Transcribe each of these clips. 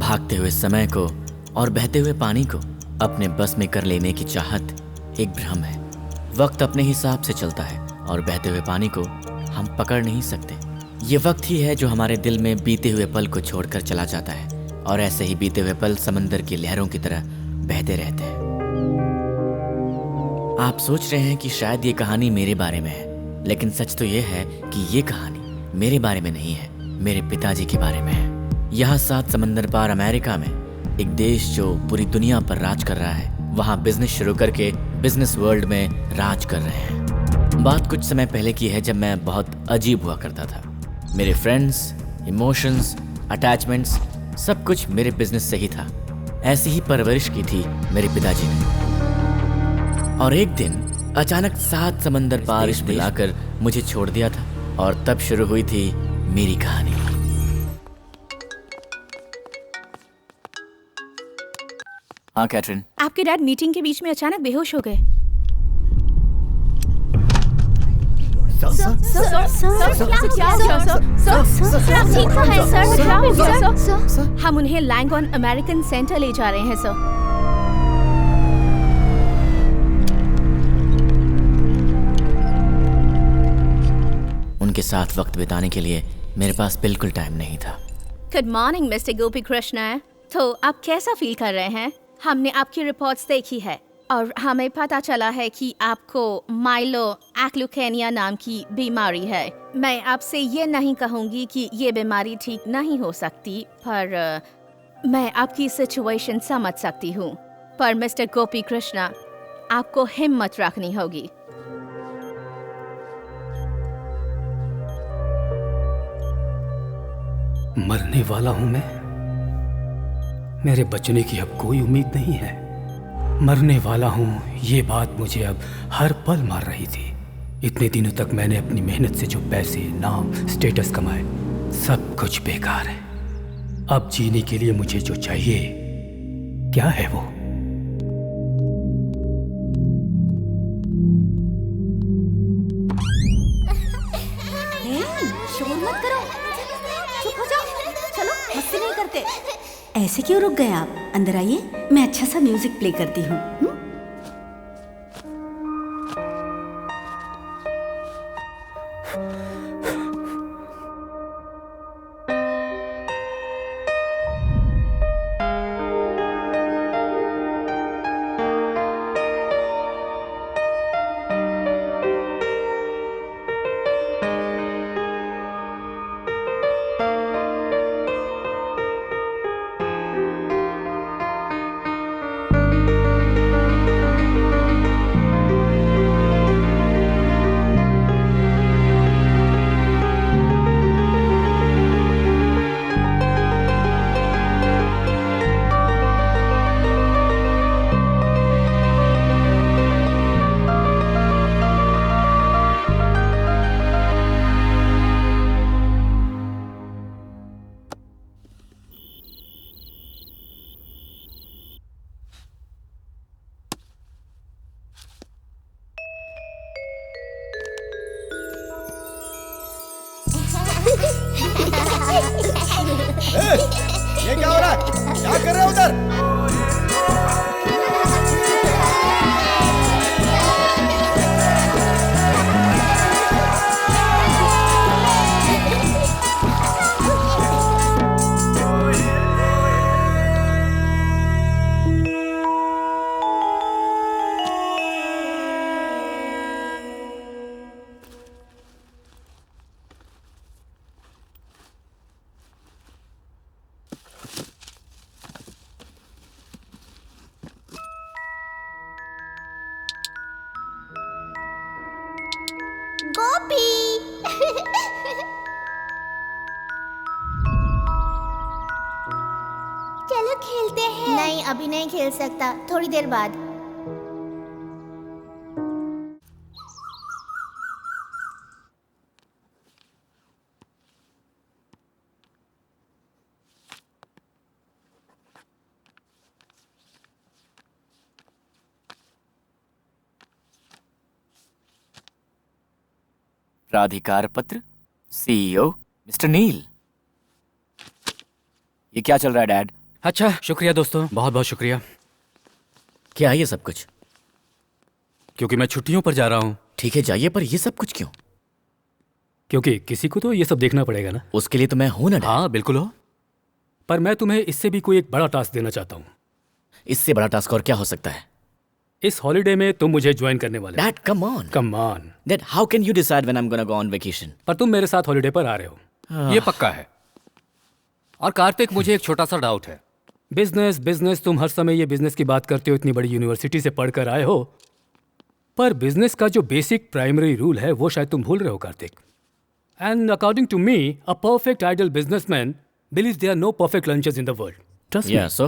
भागते हुए समय को और बहते हुए पानी को अपने बस में कर लेने की चाहत एक भ्रम है। वक्त अपने हिसाब से चलता है और बहते हुए पानी को हम पकड़ नहीं सकते। ये वक्त ही है जो हमारे दिल में बीते हुए पल को छोड़कर चला जाता है, और ऐसे ही बीते हुए पल समंदर की लहरों की तरह बहते रहते हैं। आप सोच रहे हैं कि शायद ये कहानी मेरे बारे में है, लेकिन सच तो ये है कि ये कहानी मेरे बारे में नहीं है, मेरे पिताजी के बारे में है। यहाँ 7 समंदर पार अमेरिका में एक देश जो पूरी दुनिया पर राज कर रहा है, वहाँ बिजनेस शुरू करके बिजनेस वर्ल्ड में राज कर रहे हैं। बात कुछ समय पहले की है, जब मैं बहुत अजीब हुआ करता था। मेरे फ्रेंड्स, इमोशंस, अटैचमेंट्स सब कुछ मेरे बिजनेस से ही था। ऐसी ही परवरिश की थी मेरे पिताजी ने। और एक दिन अचानक 7 समंदर पार इस मिलाकर मुझे छोड़ दिया था, और तब शुरू हुई थी मेरी कहानी। हाँ कैटरिन। आपके डैड मीटिंग के बीच में अचानक बेहोश हो गए। हम उन्हें लैंगॉन अमेरिकन सेंटर ले जा रहे हैं सर। उनके साथ वक्त बिताने के लिए मेरे पास बिल्कुल टाइम नहीं था। गुड मॉर्निंग मिस्टर गोपी कृष्णा। तो आप कैसा फील कर रहे हैं? हमने आपकी रिपोर्ट्स देखी है और हमें पता चला है कि आपको माइलो एक्लुकेनिया नाम की बीमारी है। मैं आपसे ये नहीं कहूँगी कि ये बीमारी ठीक नहीं हो सकती, पर मैं आपकी सिचुएशन समझ सकती हूँ। पर मिस्टर गोपी कृष्णा, आपको हिम्मत रखनी होगी। मरने वाला हूं मैं। मेरे बचने की अब कोई उम्मीद नहीं है। मरने वाला हूं, ये बात मुझे अब हर पल मार रही थी। इतने दिनों तक मैंने अपनी मेहनत से जो पैसे, नाम, स्टेटस कमाए, सब कुछ बेकार है। अब जीने के लिए मुझे जो चाहिए, क्या है वो? शोर मत करो, चुप हो जाओ। चलो, मस्ती नहीं करते। ऐसे क्यों रुक गए आप? अंदर आइए, मैं अच्छा सा म्यूजिक प्ले करती हूँ। ये क्या हो रहा है? क्या कर रहे हो उधर? गोपी चलो खेलते हैं। नहीं, अभी नहीं खेल सकता, थोड़ी देर बाद। प्राधिकार पत्र, सीईओ मिस्टर नील। ये क्या चल रहा है डैड? अच्छा, शुक्रिया दोस्तों, बहुत बहुत शुक्रिया। क्या है ये सब कुछ? क्योंकि मैं छुट्टियों पर जा रहा हूँ। ठीक है जाइए, पर ये सब कुछ क्यों? क्योंकि किसी को तो ये सब देखना पड़ेगा ना। उसके लिए तो मैं हूं ना डैड। हाँ बिल्कुल हो, पर मैं तुम्हें इससे भी कोई एक बड़ा टास्क देना चाहता हूँ। इससे बड़ा टास्क और क्या हो सकता है? इस हॉलिडे में तुम मुझे ज्वाइन करने वाले हो। Dad come on. Come on. Dad how can you decide when I am gonna go on vacation? पर तुम मेरे साथ हॉलिडे पर आ रहे हो, ये पक्का है। और कार्तिक, मुझे एक छोटा सा डाउट है। बिजनेस बिजनेस, तुम हर समय ये बिजनेस की बात करते हो, इतनी बड़ी यूनिवर्सिटी से पढ़कर आए हो, पर बिजनेस का जो बेसिक प्राइमरी रूल है वो शायद तुम भूल रहे हो Kartik. And according to me, a perfect ideal businessman believes there are no perfect lunches in the world. Trust या सो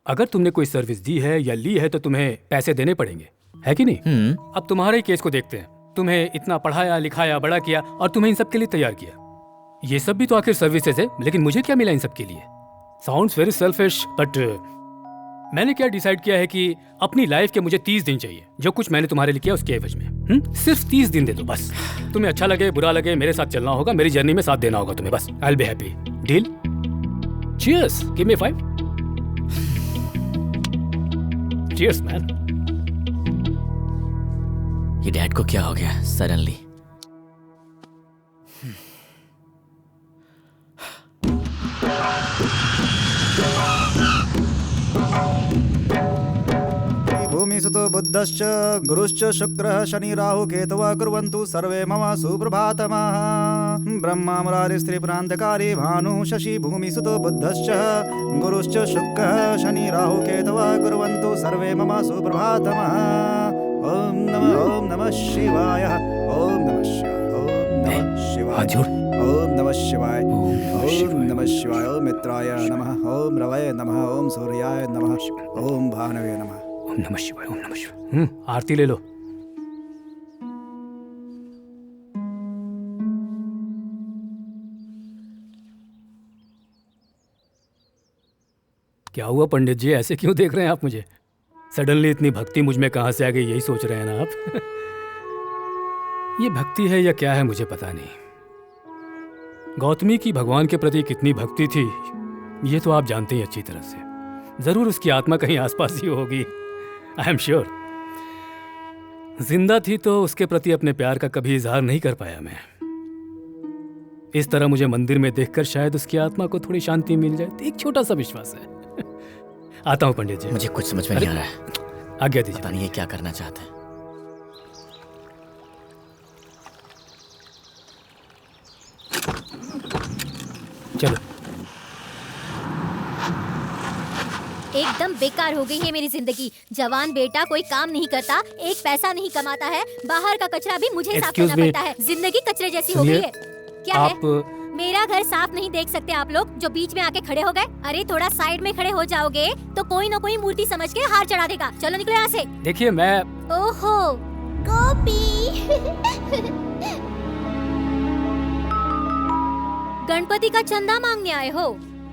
अगर तुमने कोई सर्विस दी है या ली है तो तुम्हें पैसे देने पड़ेंगे, है कि नहीं? अब तुम्हारे ही केस को देखते हैं। तुम्हें इतना पढ़ाया लिखाया बड़ा किया और तुम्हें इन सब के लिए तैयार किया। ये सब भी तो आखिर सर्विसेज है, लेकिन मुझे क्या मिला इन सब के लिए? साउंड्स वेरी सेल्फिश, बट मैंने क्या डिसाइड किया है कि अपनी लाइफ के मुझे 30 दिन चाहिए। जो कुछ मैंने तुम्हारे लिए किया उसके एवज में सिर्फ 30 दिन दे दो बस। तुम्हें अच्छा लगे बुरा लगे, मेरे साथ चलना होगा, मेरी जर्नी में साथ देना होगा तुम्हें, बस। I will be happy. Deal? Cheers, give me 5। Cheers man. ये डैड को क्या हो गया सडनली? भूमिसुतो बुद्धश्च गुरुश्च शुक्रः शनि राहु केतवः कुर्वन्तु सर्वे मम सुप्रभातमः। ब्रह्मा मुरारी स्त्रीपुरान्तकारी भानुः शशि भूमिसुतो बुद्धश्च गुरुश्च शुक्रः शनि राहु केतवः कुर्वन्तु सर्वे मम सुप्रभातमः। ओम नमः शिवाय, ओम नमः शिवाय, ओम नमः शिवाय, ओम नमः शिवाय, ओम नमः शिवाय, ओम मित्राय नमः, ओम रवये नमः, ओम सूर्याय नमः, ओम भानवे नमः। ओम नमः शिवाय, ओम नमः शिवाय। आरती ले लो। क्या हुआ पंडित जी, ऐसे क्यों देख रहे हैं आप मुझे? सडनली इतनी भक्ति मुझ में कहां से आ गई, यही सोच रहे हैं ना आप? ये भक्ति है या क्या है मुझे पता नहीं। गौतमी की भगवान के प्रति कितनी भक्ति थी ये तो आप जानते ही अच्छी तरह से। जरूर उसकी आत्मा कहीं आसपास ही होगी, आई एम श्योर। जिंदा थी तो उसके प्रति अपने प्यार का कभी इजहार नहीं कर पाया मैं। इस तरह मुझे मंदिर में देखकर शायद उसकी आत्मा को थोड़ी शांति मिल जाए, तो एक छोटा सा विश्वास है। आता हूं पंडित जी। मुझे कुछ समझ में नहीं आ रहा है। आज्ञा दीजिए। पता नहीं ये क्या करना चाहते हैं। चलो। एकदम बेकार हो गई है मेरी जिंदगी। जवान बेटा कोई काम नहीं करता, एक पैसा नहीं कमाता है, बाहर का कचरा भी मुझे साफ करना पड़ता है। जिंदगी कचरे जैसी हो गई है। क्या है? मेरा घर साफ नहीं देख सकते आप लोग जो बीच में आके खड़े हो गए? अरे थोड़ा साइड में खड़े हो जाओगे तो कोई ना कोई मूर्ति समझ के हार चढ़ा देगा। चलो निकलो यहाँ से। देखिए मैं। ओहो गोपी। गणपति का चंदा मांगने आए हो?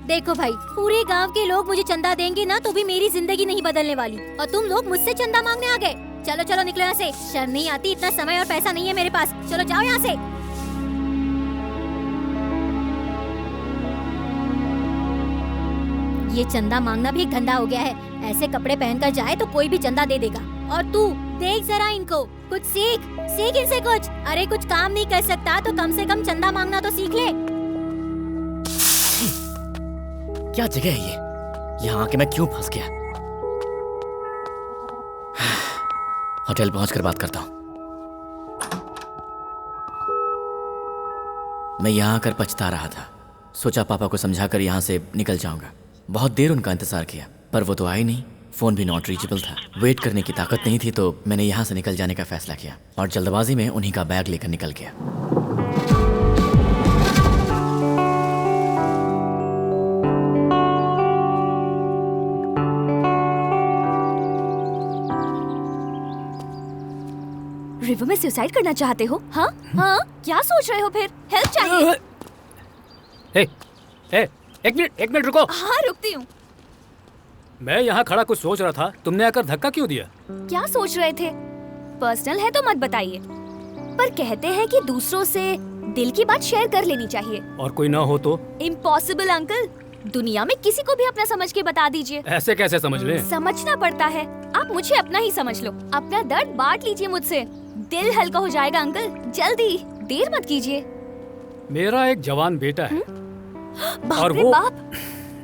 देखो भाई, पूरे गांव के लोग मुझे चंदा देंगे ना तो भी मेरी जिंदगी नहीं बदलने वाली, और तुम लोग मुझसे चंदा मांगने आ गए। चलो चलो निकलो यहाँ से। शर्म नहीं आती? इतना समय और पैसा नहीं है मेरे पास। चलो जाओ यहाँ से। ये चंदा मांगना भी एक धंधा हो गया है। ऐसे कपड़े पहनकर जाए तो कोई भी चंदा दे देगा। और तू देख जरा इनको, कुछ सीख इनसे कुछ। अरे कुछ काम नहीं कर सकता तो कम से कम चंदा मांगना तो सीख ले। क्या जगह है ये? यहाँ आके मैं क्यों फंस गया? होटल पहुंचकर बात करता हूँ। मैं यहाँ आकर पछता रहा था। सोचा पापा को समझाकर यहाँ से निकल जाऊंगा। बहुत देर उनका इंतजार किया पर वो तो आए नहीं। फोन भी नॉट रीचेबल था। वेट करने की ताकत नहीं थी तो मैंने यहाँ से निकल जाने का फैसला किया और जल्दबाजी में उन्हीं का बैग लेकर निकल गया। रिवर में सुसाइड करना चाहते हो? हाँ हाँ, क्या सोच रहे हो फिर? हेल्प चाहिए? एक मिनट रुको। हाँ रुकती हूँ। मैं यहाँ खड़ा कुछ सोच रहा था, तुमने आकर धक्का क्यों दिया? क्या सोच रहे थे? पर्सनल है तो मत बताइए, पर कहते हैं कि दूसरों से दिल की बात शेयर कर लेनी चाहिए। और कोई ना हो तो? Impossible uncle. दुनिया में किसी को भी अपना समझ के बता दीजिए। ऐसे कैसे समझ ले? समझना पड़ता है। आप मुझे अपना ही समझ लो। अपना दर्द बांट लीजिए मुझसे। दिल हल्का हो जाएगा अंकल। जल्दी, देर मत कीजिए। मेरा एक जवान बेटा है। बाप और रे वो बाप,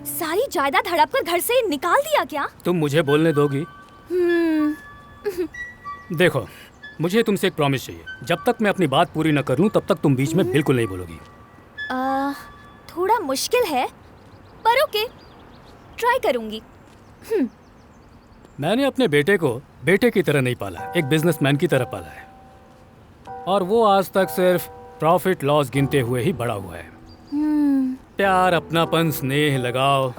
सारी जायदाद हड़प कर घर से निकाल दिया क्या? तुम मुझे बोलने दोगी? देखो, मुझे तुमसे एक प्रॉमिस चाहिए। जब तक मैं अपनी बात पूरी न कर लूं तब तक तुम बीच में बिल्कुल नहीं बोलोगी। थोड़ा मुश्किल है पर ओके, ट्राई करूंगी। मैंने अपने बेटे को बेटे की तरह नहीं पाला, एक बिजनेसमैन की तरह पाला है। और वो आज तक सिर्फ प्रॉफिट लॉस गिनते हुए ही बड़ा हुआ है। प्यार, अपनापन, स्नेह, लगाव,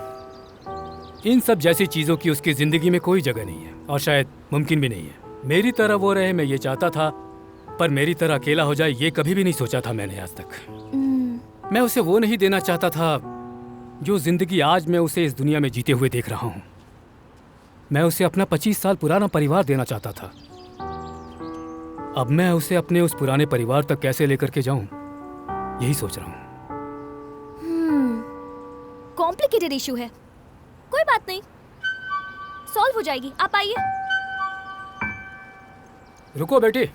इन सब जैसी चीजों की उसकी जिंदगी में कोई जगह नहीं है और शायद मुमकिन भी नहीं है। मेरी तरह वो रहे, मैं ये चाहता था, पर मेरी तरह अकेला हो जाए ये कभी भी नहीं सोचा था मैंने आज तक। मैं उसे वो नहीं देना चाहता था जो जिंदगी आज मैं उसे इस दुनिया में जीते हुए देख रहा हूँ। मैं उसे अपना 25 साल पुराना परिवार देना चाहता था। अब मैं उसे अपने उस पुराने परिवार तक कैसे लेकर के जाऊं, यही सोच रहा हूँ। कॉम्प्लिकेटेड इशू है, कोई बात नहीं, सॉल्व हो जाएगी। आप आइए। रुको बेटी,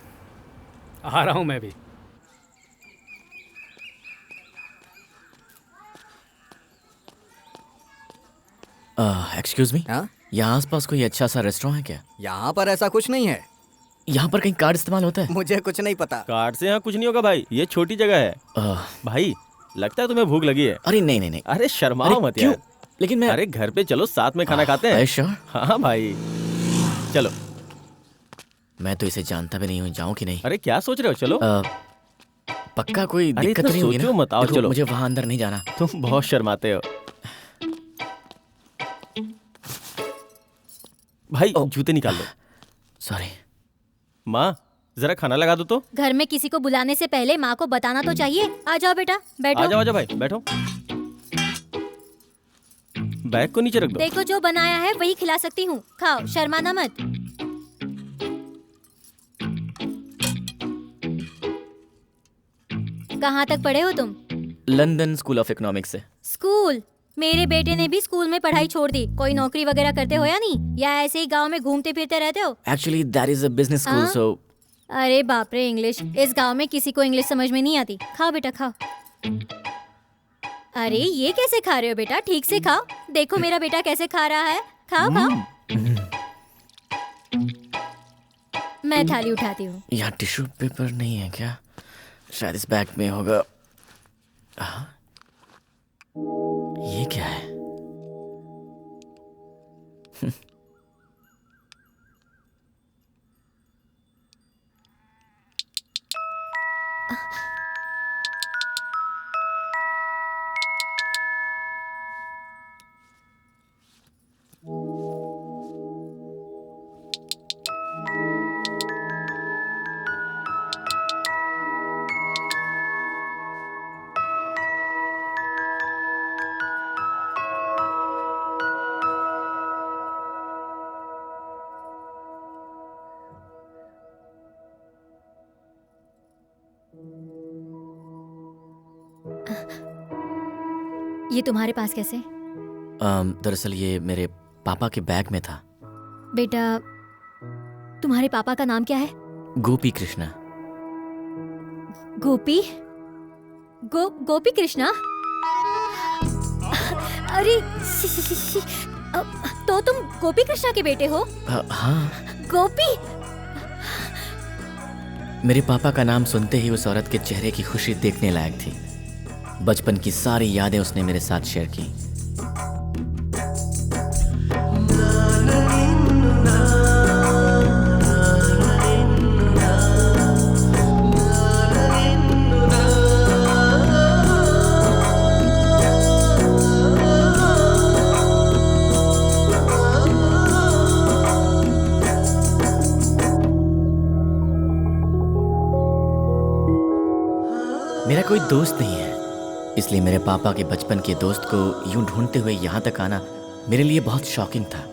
आ रहा हूं मैं भी। एक्सक्यूज मी, हाँ? यहाँ आसपास कोई अच्छा सा रेस्टोरेंट है क्या? यहाँ पर ऐसा कुछ नहीं है। यहाँ पर कहीं कार्ड इस्तेमाल होता है? मुझे कुछ नहीं पता। कार्ड से यहाँ कुछ नहीं होगा भाई, ये छोटी जगह है। भाई लगता है तुम्हें भूख लगी है। अरे नहीं नहीं नहीं। अरे शर्माओ मत क्यों? यार। लेकिन मैं अरे घर पे चलो, साथ में खाना खाते हैं। श्योर? हाँ भाई चलो। मैं तो इसे जानता भी नहीं हूँ, जाऊँ कि नहीं? अरे क्या सोच रहे हो, चलो। पक्का कोई अरे दिक्कत इतना नहीं होगी सोचो ना? मत, आओ देखो, चलो। मुझे वहाँ अंदर नहीं जाना। तुम बहुत शर्माते हो भाई। जूते निकाल लो। सॉरी। माँ जरा खाना लगा दो तो। घर में किसी को बुलाने से पहले माँ को बताना तो चाहिए। आ जाओ बेटा, बैठो। आ जाओ भाई, बैठो। बैग को नीचे रख दो। देखो जो बनाया है वही खिला सकती हूँ, खाओ, शर्माना मत। कहाँ तक पढ़े हो तुम? लंदन स्कूल ऑफ इकोनॉमिक्स से। स्कूल? मेरे बेटे ने भी स्कूल में पढ़ाई छोड़ दी। कोई नौकरी वगैरह करते हो या नहीं, या ऐसे ही गांव में घूमते फिरते रहते हो? Actually that is a business school, हाँ? सो। अरे बाप रे, इंग्लिश! इस गांव में किसी को इंग्लिश समझ में नहीं आती। खाओ बेटा, खाओ। अरे ये कैसे खा रहे हो बेटा? ठीक से खाओ। देखो मेरा बेटा कैसे खा रहा है। खाओ खाओ। मैं थाली उठाती हूँ। यहाँ टिश्यू पेपर नहीं है क्या? शायद इस बैग में होगा। ये क्या है? ये तुम्हारे पास कैसे? दरअसल ये मेरे पापा के बैग में था। बेटा, तुम्हारे पापा का नाम क्या है? गोपी कृष्णा। गोपी? गोपी कृष्णा? अरे तो तुम गोपी कृष्णा के बेटे हो? हाँ। गोपी? मेरे पापा का नाम सुनते ही उस औरत के चेहरे की खुशी देखने लायक थी। बचपन की सारी यादें उसने मेरे साथ शेयर की। मेरा कोई दोस्त नहीं है, इसलिए मेरे पापा के बचपन के दोस्त को यूं ढूंढते हुए यहाँ तक आना मेरे लिए बहुत शॉकिंग था।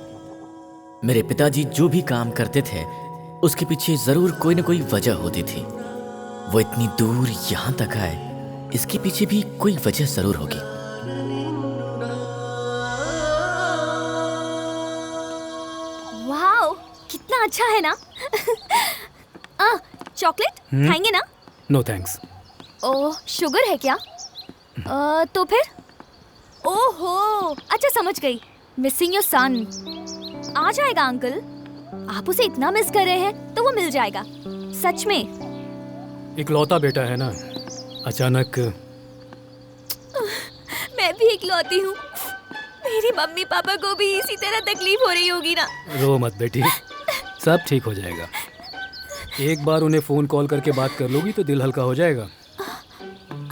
मेरे पिताजी जो भी काम करते थे उसके पीछे जरूर कोई न कोई वजह होती थी। वो इतनी दूर यहाँ तक आए, इसके पीछे भी कोई वजह जरूर होगी। कितना अच्छा है ना। चॉकलेट खाएंगे ना? No thanks. ओह, शुगर है क्या? तो फिर? ओहो, अच्छा समझ गई। Missing your son. आ जाएगा अंकल। आप उसे इतना मिस कर रहे हैं तो वो मिल जाएगा, सच में। इकलौता बेटा है ना, अचानक। मैं भी इकलौती हूँ। मेरी मम्मी पापा को भी इसी तरह तकलीफ हो रही होगी ना। रो मत बेटी, सब ठीक हो जाएगा। एक बार उन्हें फोन कॉल करके बात कर लोगी तो दिल हल्का हो जाएगा।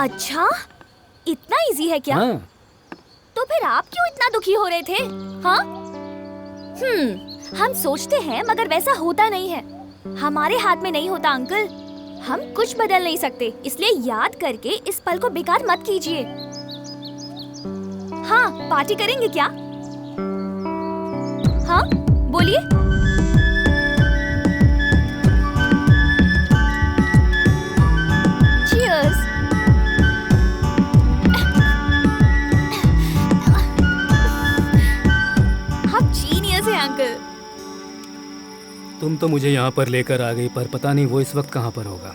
अच्छा, इतना इजी है क्या? हाँ। तो फिर आप क्यों इतना दुखी हो रहे थे? हाँ? हम सोचते हैं मगर वैसा होता नहीं है। हमारे हाथ में नहीं होता अंकल। हम कुछ बदल नहीं सकते, इसलिए याद करके इस पल को बेकार मत कीजिए। हाँ, पार्टी करेंगे क्या? हाँ, बोलिए। Cheers. आप जीनियस हैं अंकल। तुम तो मुझे यहाँ पर लेकर आ गई, पर पता नहीं वो इस वक्त कहाँ पर होगा।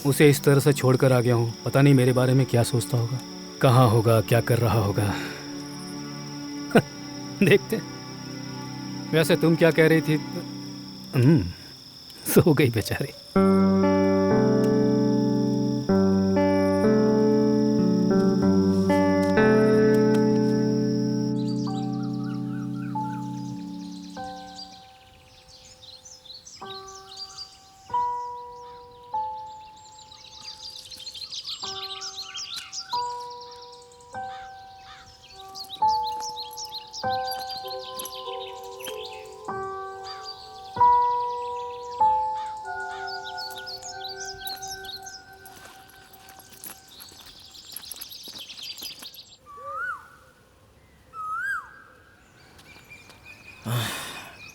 उसे इस तरह से छोड़कर आ गया हूँ, पता नहीं मेरे बारे में क्या सोचता होगा, कहाँ होगा, क्या कर रहा होगा। देखते। वैसे तुम क्या कह रही थी? सो गई बेचारी।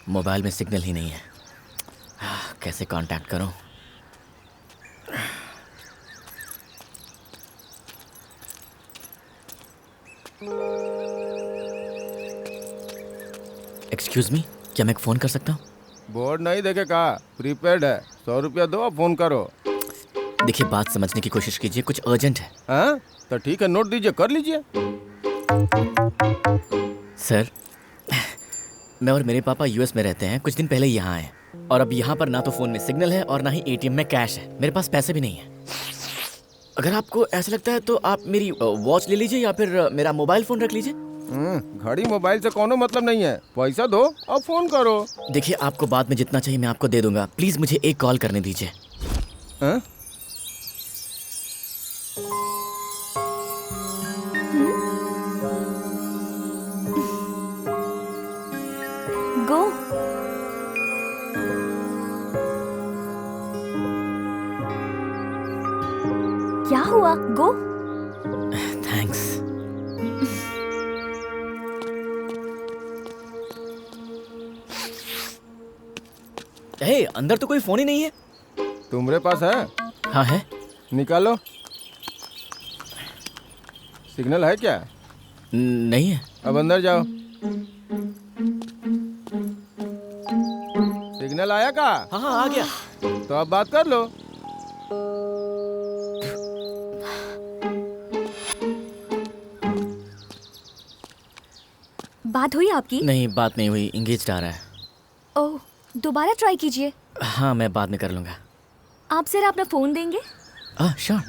मोबाइल में सिग्नल ही नहीं है। कैसे कांटेक्ट करूं? एक्सक्यूज मी, क्या मैं फोन कर सकता हूँ? बोर्ड नहीं देखे कहा, प्रीपेड है। 100 रुपया दो, फोन करो। देखिए, बात समझने की कोशिश कीजिए, कुछ अर्जेंट है। हाँ? तो ठीक है, नोट दीजिए, कर लीजिए। सर, मैं और मेरे पापा यूएस में रहते हैं, कुछ दिन पहले यहाँ आए, और अब यहाँ पर ना तो फोन में सिग्नल है और ना ही एटीएम में कैश है। मेरे पास पैसे भी नहीं है। अगर आपको ऐसा लगता है तो आप मेरी वॉच ले लीजिए या फिर मेरा मोबाइल फोन रख लीजिए। घड़ी मोबाइल से कोनो मतलब नहीं है। पैसा दो और फोन करो। देखिए, आपको बाद में जितना चाहिए मैं आपको दे दूंगा। प्लीज मुझे एक कॉल करने दीजिए। हाँ? गो। क्या हुआ? गो। थैंक्स। हे, अंदर तो कोई फोन ही नहीं है। तुम्हारे पास है? हाँ है। निकालो। सिग्नल है क्या? नहीं है। अब अंदर जाओ। सिग्नल आया का? हाँ हाँ, आ गया। तो अब बात कर लो। बात हुई आपकी? नहीं, बात नहीं हुई। इंगेज्ड आ रहा है। ओह, दोबारा ट्राई कीजिए। हाँ, मैं बाद में कर लूंगा। आप जरा अपना फोन देंगे? श्योर।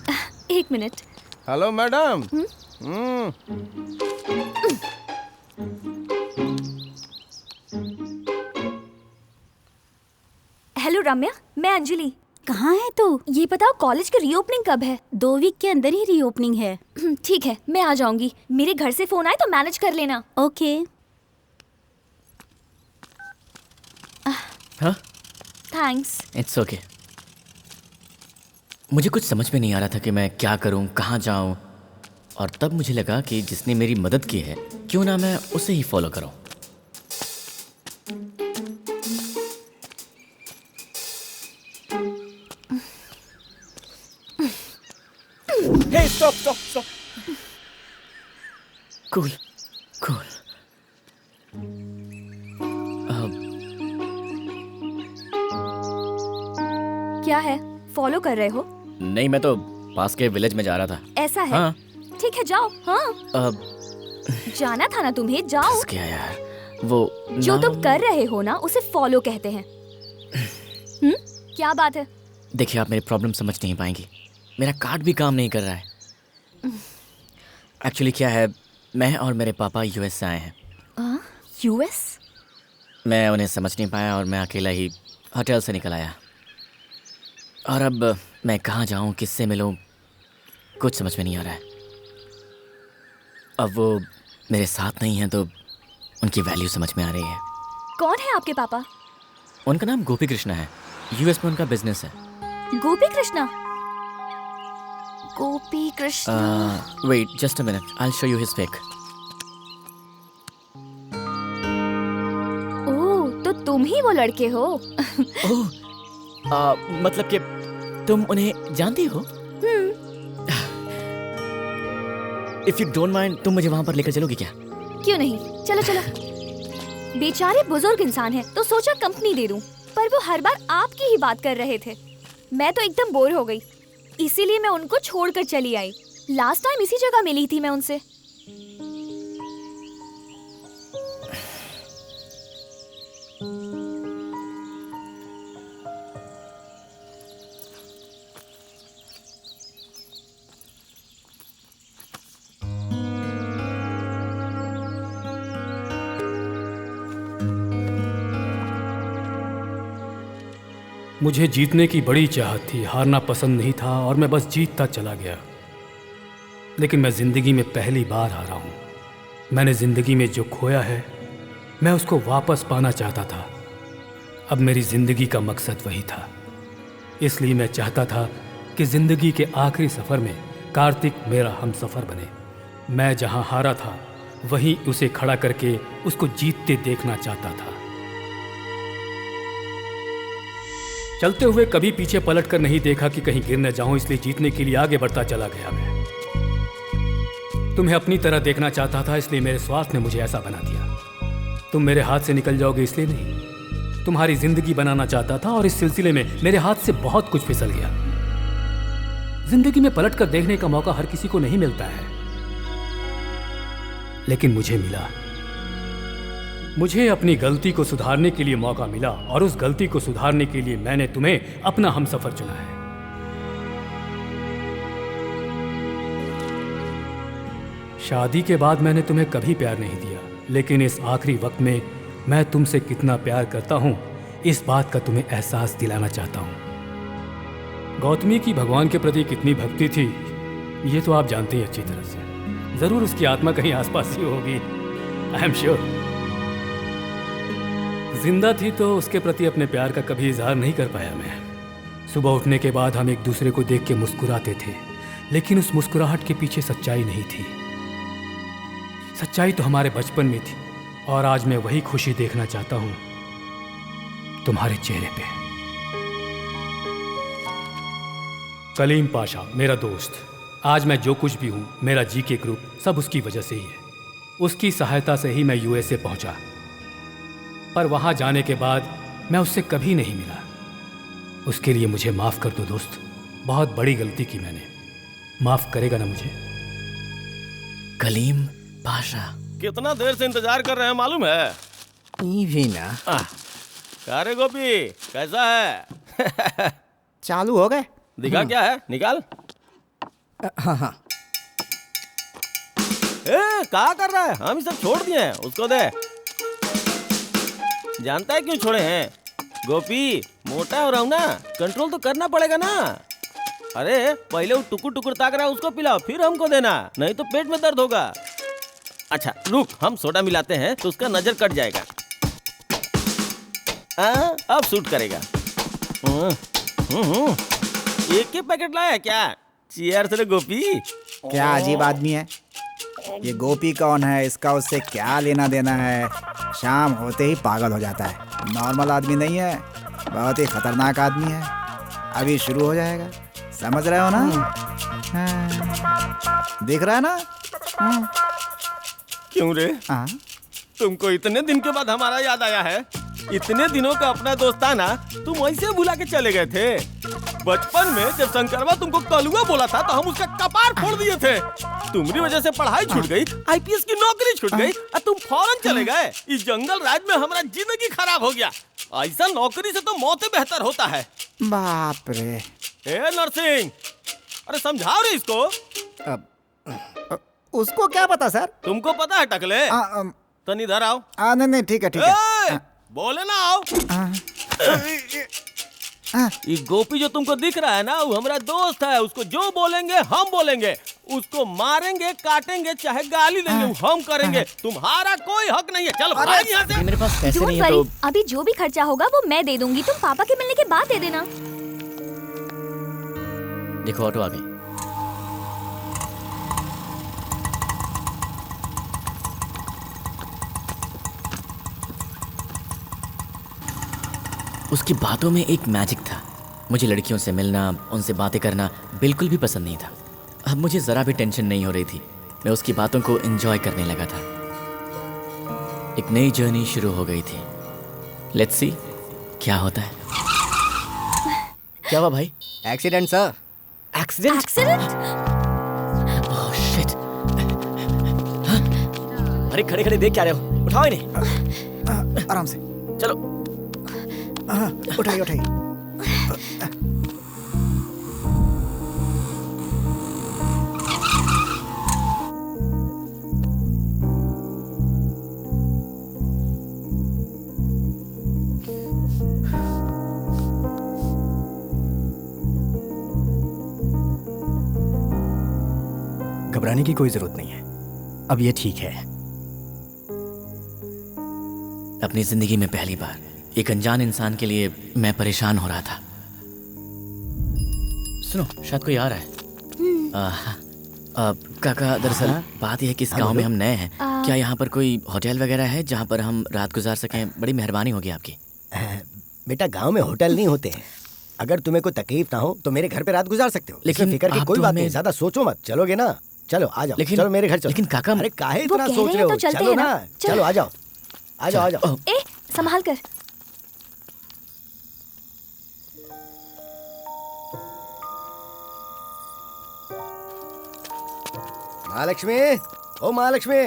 एक मिनट। Hello madam. हेलो रम्या, मैं अंजलि। कहाँ है तू? ये बताओ, कॉलेज की रीओपनिंग कब है? 2 वीक के अंदर ही रीओपनिंग है। ठीक है, मैं आ जाऊंगी। मेरे घर से फोन आए तो मैनेज कर लेना। ओके। हाँ? थैंक्स। It's okay. मुझे कुछ समझ में नहीं आ रहा था कि मैं क्या करूं, कहाँ जाऊं, और तब मुझे लगा कि जिसने मेरी मदद की है, क्यों ना मैं उसे ही फॉलो करूं। Hey, stop. Cool cool. Follow कर रहे हो? नहीं, मैं तो पास के विलेज में जा रहा था। ऐसा है? हाँ। ठीक है, जाओ। हाँ, जाना था ना तुम्हें, जाओ। क्या यार, वो जो तुम कर रहे हो ना उसे फॉलो कहते हैं। क्या बात है? देखिए, आप मेरी प्रॉब्लम समझ नहीं पाएंगी। मेरा कार्ड भी काम नहीं कर रहा है। एक्चुअली क्या है, मैं और मेरे पापा यूएस से आए हैं। यूएस? मैं उन्हें समझ नहीं पाया और मैं अकेला ही होटल से निकल आया। और अब मैं कहाँ जाऊँ, किससे मिलूँ, कुछ समझ में नहीं आ रहा है। अब वो मेरे साथ नहीं हैं तो उनकी वैल्यू समझ में आ रही है। कौन है आपके पापा? उनका नाम गोपी कृष्णा है। यूएस में उनका बिजनेस है। Gopi Krishna? Gopi Krishna? Wait just a minute, I will show you his pic. Oh, तो तुम ही वो लड़के हो। ओह, मतलब कि तुम उन्हें जानती हो? इफ यू डोंट माइंड, तुम मुझे वहाँ पर लेकर चलोगी क्या? क्यों नहीं, चलो चलो। बेचारे बुजुर्ग इंसान हैं, तो सोचा कंपनी दे दूं, पर वो हर बार आपकी ही बात कर रहे थे। मैं तो एकदम बोर हो गई, इसीलिए मैं उनको छोड़कर चली आई। लास्ट टाइम इसी जगह मिली थी मैं उनसे। मुझे जीतने की बड़ी चाहत थी, हारना पसंद नहीं था और मैं बस जीतता चला गया। लेकिन मैं ज़िंदगी में पहली बार हारा हूँ। मैंने ज़िंदगी में जो खोया है, मैं उसको वापस पाना चाहता था। अब मेरी ज़िंदगी का मकसद वही था। इसलिए मैं चाहता था कि ज़िंदगी के आखिरी सफ़र में कार्तिक मेरा हमसफ़र बने। मैं जहाँ हारा था, वहीं उसे खड़ा करके उसको जीतते देखना चाहता था। चलते हुए कभी पीछे पलटकर नहीं देखा कि कहीं गिर न जाऊं, इसलिए जीतने के लिए आगे बढ़ता चला गया। मैं तुम्हें अपनी तरह देखना चाहता था, इसलिए मेरे स्वार्थ ने मुझे ऐसा बना दिया। तुम मेरे हाथ से निकल जाओगे इसलिए नहीं, तुम्हारी जिंदगी बनाना चाहता था और इस सिलसिले में मेरे हाथ से बहुत कुछ फिसल गया। जिंदगी में पलटकर देखने का मौका हर किसी को नहीं मिलता है, लेकिन मुझे मिला। मुझे अपनी गलती को सुधारने के लिए मौका मिला और उस गलती को सुधारने के लिए मैंने तुम्हें अपना हमसफर चुना है। शादी के बाद मैंने तुम्हें कभी प्यार नहीं दिया, लेकिन इस आखिरी वक्त में मैं तुमसे कितना प्यार करता हूं, इस बात का तुम्हें एहसास दिलाना चाहता हूं। गौतमी की भगवान के प्रति कितनी भक्ति थी, ये तो आप जानते ही अच्छी तरह से। जरूर उसकी आत्मा कहीं आसपास ही होगी, आई एम श्योर। जिंदा थी तो उसके प्रति अपने प्यार का कभी इजहार नहीं कर पाया मैं। सुबह उठने के बाद हम एक दूसरे को देख के मुस्कुराते थे, लेकिन उस मुस्कुराहट के पीछे सच्चाई नहीं थी। सच्चाई तो हमारे बचपन में थी और आज मैं वही खुशी देखना चाहता हूं तुम्हारे चेहरे पे। कलीम पाशा मेरा दोस्त, आज मैं जो कुछ भी हूं, मेरा जीके ग्रुप, सब उसकी वजह से ही है। उसकी सहायता से ही मैं यूएसए पहुंचा, पर वहां जाने के बाद मैं उससे कभी नहीं मिला। उसके लिए मुझे माफ कर दो दोस्त, बहुत बड़ी गलती की मैंने। माफ करेगा ना मुझे? कलीम पाशा, कितना देर से इंतजार कर रहे हैं मालूम है? भी ना। क्या रे गोपी, कैसा है? चालू हो गए? दिखा क्या है, निकाल। हाँ हाँ। क्या कर रहा है? हम ही सब छोड़ दिए हैं, उसको दे। जानता है क्यों छोड़े हैं? गोपी, मोटा हो रहा हूं ना, कंट्रोल तो करना पड़ेगा ना। अरे पहले वो टुकुर टुकुर ताक रहा है, उसको पिलाओ, फिर हमको देना, नहीं तो पेट में दर्द होगा। अच्छा रुक, हम सोडा मिलाते हैं तो उसका नजर कट जाएगा। अब सूट करेगा। एक ही पैकेट लाया क्या? चीयर्स रे गोपी। क्या अजीब आदमी है ये। गोपी कौन है, इसका उससे क्या लेना देना है? शाम होते ही पागल हो जाता है। नॉर्मल आदमी नहीं है, बहुत ही खतरनाक आदमी है। अभी शुरू हो जाएगा, समझ रहे हो ना? दिख रहा है ना? क्यों रे? तुमको इतने दिन के बाद हमारा याद आया है? इतने दिनों का अपना दोस्ताना तुम ऐसे भुला के चले गए थे? बचपन में जब शंकरवा तुमको कलुआ बोला था तो हम उसका कपार फोड़ दिए थे। तुम्हारी वजह से पढ़ाई छूट गई, आईपीएस की नौकरी छूट गई और तुम फौरन चले गए। इस जंगल राज में हमारा जिंदगी खराब हो गया। ऐसा नौकरी से तो मौत ही बेहतर होता है। बाप रे। ए नरसिंह, अरे समझाओ रे इसको। उसको क्या पता सर? तुमको पता है टकले? तनी इधर आओ। नहीं ठीक है ठीक है। बोले ना आओ। ये गोपी जो तुमको दिख रहा है ना, वो हमारा दोस्त है। उसको जो बोलेंगे हम बोलेंगे, उसको मारेंगे काटेंगे चाहे गाली देंगे वो हम करेंगे। तुम्हारा कोई हक नहीं है। चलो भाग यहाँ से। मेरे पास पैसे नहीं है तो तो अभी जो भी खर्चा होगा वो मैं दे दूंगी, तुम पापा के मिलने के बाद दे देना। देखो ऑटो आ गई। उसकी बातों में एक मैजिक था। मुझे लड़कियों से मिलना, उनसे बातें करना बिल्कुल भी पसंद नहीं था। अब मुझे ज़रा भी टेंशन नहीं हो रही थी। मैं उसकी बातों को एंजॉय करने लगा था। एक नई जर्नी शुरू हो गई थी। लेट्स सी क्या होता है। क्या हुआ भाई? Accident sir. Accident? Oh shit. अरे खड़े खड़े देख क्या रहे हो? उठाओ इन्हें। आराम से चलो। उठाइए उठाइए। घबराने की कोई जरूरत नहीं है, अब ये ठीक है। अपनी जिंदगी में पहली बार एक अनजान इंसान के लिए मैं परेशान हो रहा था। सुनो, शायद कोई आ रहा है। काका, दरअसल बात यह है कि इस गांव में हम नए हैं। क्या यहाँ पर कोई होटल वगैरह है जहाँ पर हम रात गुजार सकें? बड़ी मेहरबानी होगी आपकी। बेटा गांव में होटल नहीं होते हैं। अगर तुम्हें कोई तकलीफ ना हो तो मेरे घर पे रात गुजार सकते हो। लेकिन फिक्र की आप कोई तो बात हमें- नहीं, ज्यादा सोचो मत। चलोगे ना? चलो आ जाओ। लेकिन- चलो मेरे घर चलो। लेकिन काका- अरे काहे वो इतना कह सोच रहे रहे हैं हो? तो चलते चलो हैं ना, ना। चलो आ जाओ आ जाओ आ जाओ। ए, संभाल कर। महालक्ष्मी, ओ महालक्ष्मी,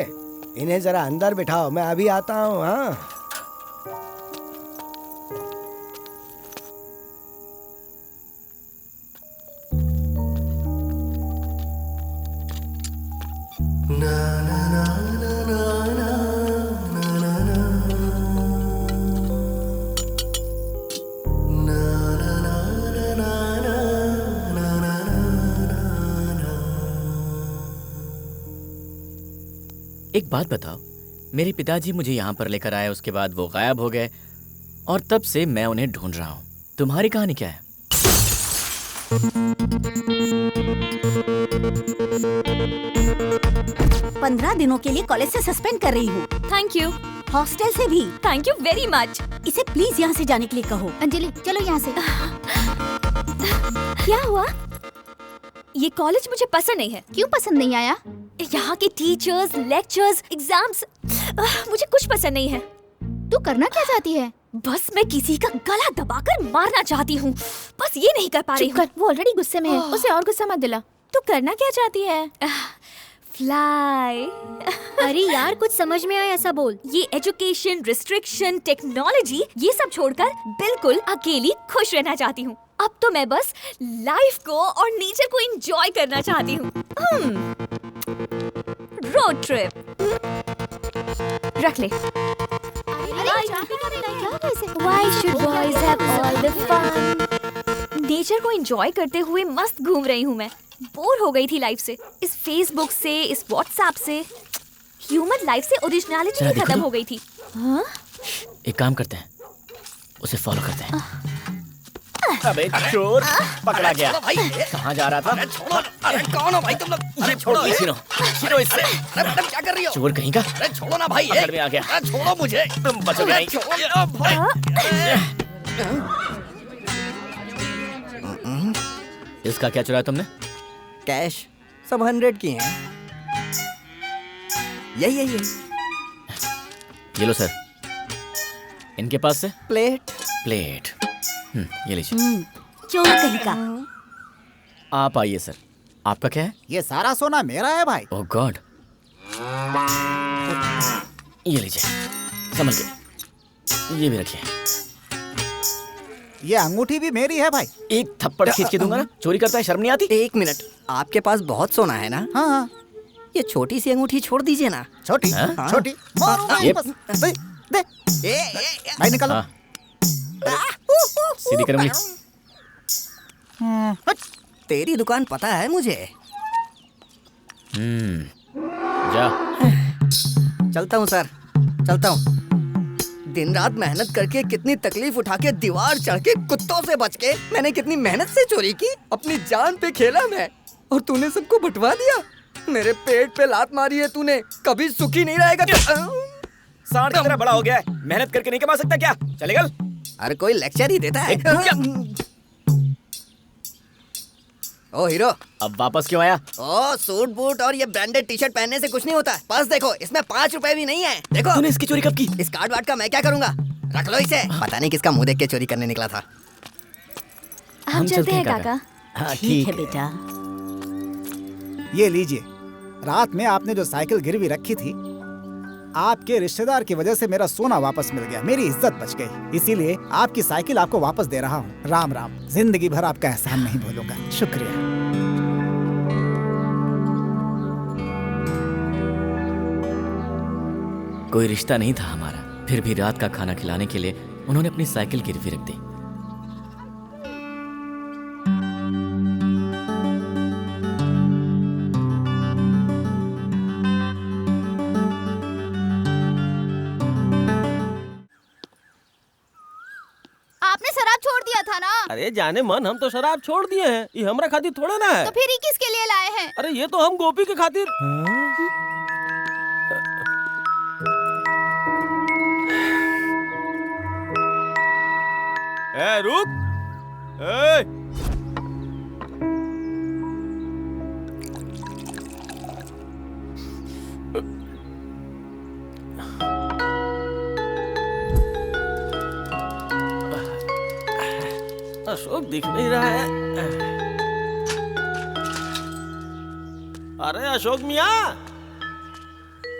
इन्हें जरा अंदर बिठाओ, मैं अभी आता हूँ। हाँ एक बात बताओ, मेरे पिताजी मुझे यहाँ पर लेकर आए, उसके बाद वो गायब हो गए और तब से मैं उन्हें ढूंढ रहा हूँ। तुम्हारी कहानी क्या है? पंद्रह दिनों के लिए कॉलेज से सस्पेंड कर रही हूँ। Thank you. हॉस्टल से भी। Thank you very much. इसे प्लीज यहाँ से जाने के लिए कहो। अंजलि चलो यहाँ से। क्या हुआ? ये कॉलेज मुझे पसंद नहीं है। क्यों पसंद नहीं आया? यहाँ के टीचर्स, लेक्चर्स, एग्जाम्स, मुझे कुछ पसंद नहीं है। तू करना क्या चाहती है? बस मैं किसी का गला दबाकर मारना चाहती हूँ, बस ये नहीं कर पा रही चुप हूँ। कर, वो ऑलरेडी गुस्से में है। उसे और गुस्सा मत दिला। तू करना क्या चाहती है? फ्लाई। अरे यार कुछ समझ में आया ऐसा बोल। ये एजुकेशन, रिस्ट्रिक्शन, टेक्नोलॉजी, ये सब छोड़कर बिल्कुल अकेली खुश रहना चाहती हूँ। अब तो मैं बस लाइफ को और नेचर को एंजॉय करना चाहती हूँ। रोड ट्रिप रख ले। Why should boys have all the fun? Nature को एंजॉय करते हुए मस्त घूम रही हूँ मैं। बोर हो गई थी लाइफ से, इस फेसबुक से, इस व्हाट्सएप से। ह्यूमन लाइफ से ओरिजिनलिटी जरा ही देखो खत्म तो। हो गई थी। हाँ? एक काम करते हैं, उसे फॉलो करते हैं। अबे चोर पकड़ा गया। कहाँ जा रहा था? अरे कौन हो भाई तुम लोग? ये छोड़ो इसे, छिड़ो इससे। अरे मैडम क्या कर रही हो? चोर कहीं का। अरे छोड़ो ना भाई। पकड़ में आ गया। अरे छोड़ो मुझे। तुम बचोगे नहीं। इसका क्या चुराया तुमने? कैश सब 100 की हैं। यही ये लो सर। इनके पास से प्लेट। प्लेट। ये लीजिए। चोर कहीं का। आप आइए सर। आपका क्या है? ये सारा सोना मेरा है भाई। ओह गॉड। ये लीजिए, समझ गए। ये भी रखिए। ये अंगूठी भी मेरी है भाई। एक थप्पड़ खींच के दूंगा ना। चोरी करता है, शर्म नहीं आती? एक मिनट, आपके पास बहुत सोना है ना? हाँ हाँ। ये छोटी सी अंगूठी छोड़ दीजिए ना। छोटी हाँ? छोटी मारो भाई, ये- बस। दे दे भाई निकालो। हाँ। सीधी कर उंगली। तेरी दुकान पता है मुझे। जा। चलता हूँ सर, चलता हूँ। दिन रात मेहनत करके, कितनी तकलीफ उठा के, दीवार चढ़ के, कुत्तों से बच के, मैंने कितनी मेहनत से चोरी की। अपनी जान पे खेला मैं, और तूने सबको बंटवा दिया। मेरे पेट पे लात मारी है तूने। कभी सुखी नहीं रहेगा तू। सांड की तरह बड़ा हो गया है, मेहनत करके नहीं कमा सकता क्या? चलेगा? अरे कोई लेक्चर ही देता है। ओ हीरो, अब वापस क्यों आया? ओ सूट बूट और ये ब्रांडेड टी शर्ट पहनने से कुछ नहीं होता। पर्स देखो, इसमें 5 रुपए भी नहीं है। देखो। तूने इसकी चोरी कब की? इस कार्ड वार्ड का मैं क्या करूंगा? रख लो इसे। पता नहीं किसका मुंह देख के चोरी करने निकला था। हम चलते हैं काका। हाँ ठीक है बेटा। ये लीजिए, रात में आपने जो साइकिल गिरवी रखी थी, आपके रिश्तेदार की वजह से मेरा सोना वापस मिल गया, मेरी इज्जत बच गई। इसीलिए आपकी साइकिल आपको वापस दे रहा हूँ। राम राम। जिंदगी भर आपका एहसान नहीं भूलूंगा। शुक्रिया। कोई रिश्ता नहीं था हमारा, फिर भी रात का खाना खिलाने के लिए उन्होंने अपनी साइकिल गिरवी रख दी। आपने शराब छोड़ दिया था ना? अरे जाने मन, हम तो शराब छोड़ दिए हैं। ये हमरा खातिर थोड़े ना है। तो फिर ये किसके लिए लाए हैं? अरे ये तो हम गोपी के खातिर। ए रुक। ए अशोक दिख नहीं रहा है। अरे अशोक मियाँ,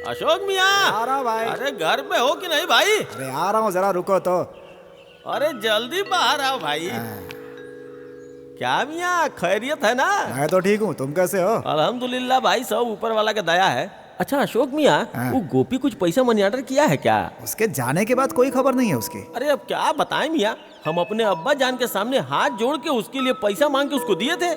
अशोक मियाँ। आ रहा हूँ भाई। अरे घर पे हो कि नहीं भाई? अरे आ रहा हूँ, जरा रुको तो। अरे जल्दी बाहर आओ भाई। क्या मियाँ, खैरियत है ना? मैं तो ठीक हूँ, तुम कैसे हो? अल्हम्दुलिल्लाह भाई, सब ऊपर वाला का दया है। अच्छा अशोक मियाँ, वो गोपी कुछ पैसा मनी ऑर्डर किया है क्या? उसके जाने के बाद कोई खबर नहीं है उसकी। अरे अब क्या बताएं मियाँ, हम अपने अब्बा जान के सामने हाथ जोड़ के उसके लिए पैसा मांग के उसको दिए थे।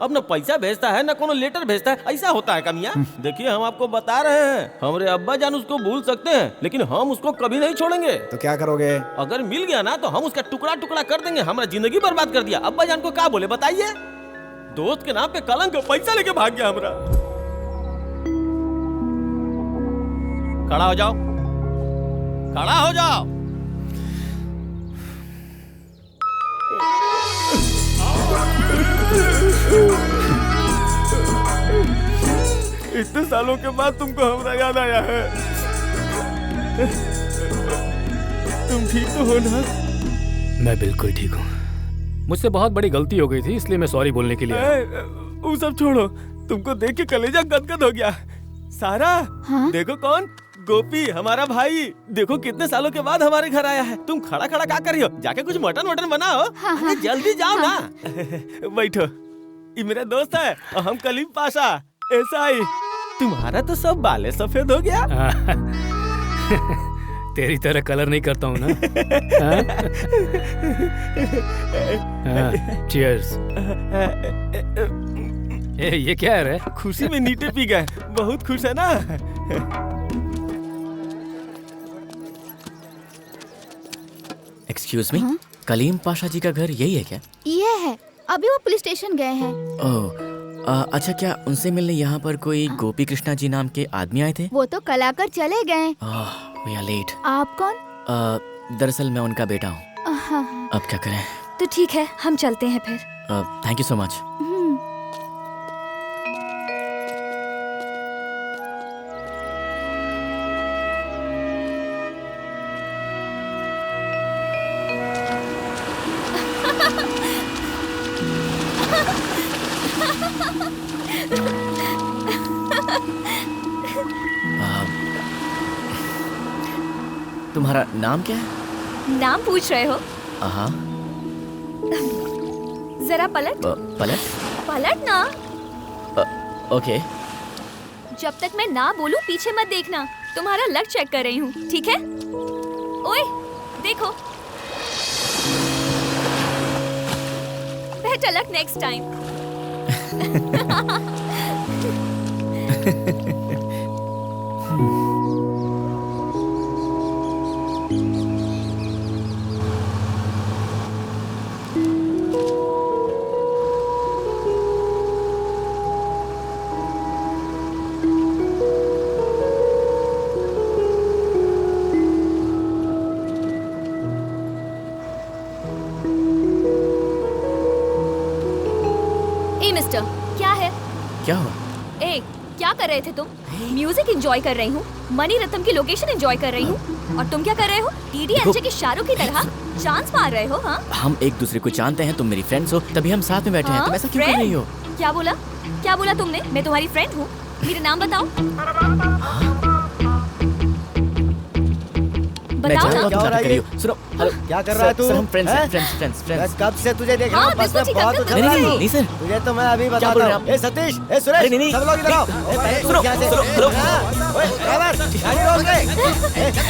अब न पैसा भेजता है, न कोनो लेटर भेजता है। ऐसा होता है क्या मियाँ? देखिए हम आपको बता रहे हैं, हमारे अब्बा जान उसको भूल सकते हैं, लेकिन हम उसको कभी नहीं छोड़ेंगे। तो क्या करोगे? अगर मिल गया ना तो हम उसका टुकड़ा टुकड़ा कर देंगे। हमारा जिंदगी बर्बाद कर दिया। अब्बा जान को क्या बोले बताइए? दोस्त के नाम पे कलंक, पैसा लेके भाग गया हमारा। खड़ा हो जाओ, खड़ा हो जाओ। इतने सालों के बाद तुमको हमारा याद आया है। तुम ठीक तो हो ना? मैं बिल्कुल ठीक हूँ। मुझसे बहुत बड़ी गलती हो गई थी, इसलिए मैं सॉरी बोलने के लिए आया। वो सब छोड़ो, तुमको देख के कलेजा गदगद हो गया। सारा, हाँ? देखो कौन, गोपी, हमारा भाई। देखो कितने सालों के बाद हमारे घर आया है। तुम खड़ा खड़ा क्या कर रही हो? जाके कुछ मटन वटन बनाओ। हाँ, अरे जल्दी जाओ ना। बैठो, ये मेरा दोस्त है और हम कलीम पाशा। ऐसा ही तुम्हारा तो सब बाले सफेद हो गया। तेरी तरह कलर नहीं करता हूँ ना। चीयर्स। ये क्या है रे? खुशी में नीटे पी गए। बहुत खुश है ना? एक्सक्यूज मी, कलीम पाशा जी का घर यही है क्या? ये है, अभी वो पुलिस स्टेशन गए हैं। ओह, अच्छा, क्या उनसे मिलने यहाँ पर कोई गोपी कृष्णा जी नाम के आदमी आए थे? वो तो कल आकर चले गए। We are late. आप कौन? दरअसल मैं उनका बेटा हूँ। हाँ, अब क्या करें? तो ठीक है, हम चलते हैं फिर। Thank you so much. तुम्हारा नाम क्या है? नाम पूछ रहे हो? हाँ। जरा पलट। पलट? पलट ना। ओके। जब तक मैं ना बोलूं पीछे मत देखना। तुम्हारा लक चेक कर रही हूँ, ठीक है? ओए, देखो। Better luck next time. Mister, क्या है? क्या हुआ? ए, क्या कर रहे थे तुम? म्यूजिक एंजॉय कर रही हूँ, मणि रत्नम की लोकेशन एंजॉय कर रही हूँ, और तुम क्या कर रहे हो? डीडीएलजे के शाहरुख की तरह चांस मार रहे हो? हाँ? हम एक दूसरे को जानते हैं, तुम मेरी फ्रेंड्स हो, तभी हम साथ में बैठे हैं। तुम ऐसा क्यों कर रही हो? क्या बोला? क्या बोला तुमने? मैं तुम्हारी फ्रेंड हूँ? मेरा नाम बताओ। बताओ ना। क्या हो रहा है? सुनो, हेलो, क्या कर रहा है तू? सर, हम फ्रेंड्स हैं, फ्रेंड्स। मैं कब से तुझे देख रहा हूँ, बस में बहुत उछल रहा है। नहीं सर, तुझे तो मैं अभी बता रहा हूँ। ए सतीश, ए सुरेश, सब लोग इधर आओ। सुनो, हेलो, ओए ड्राइवर, गाड़ी रोक दे। चल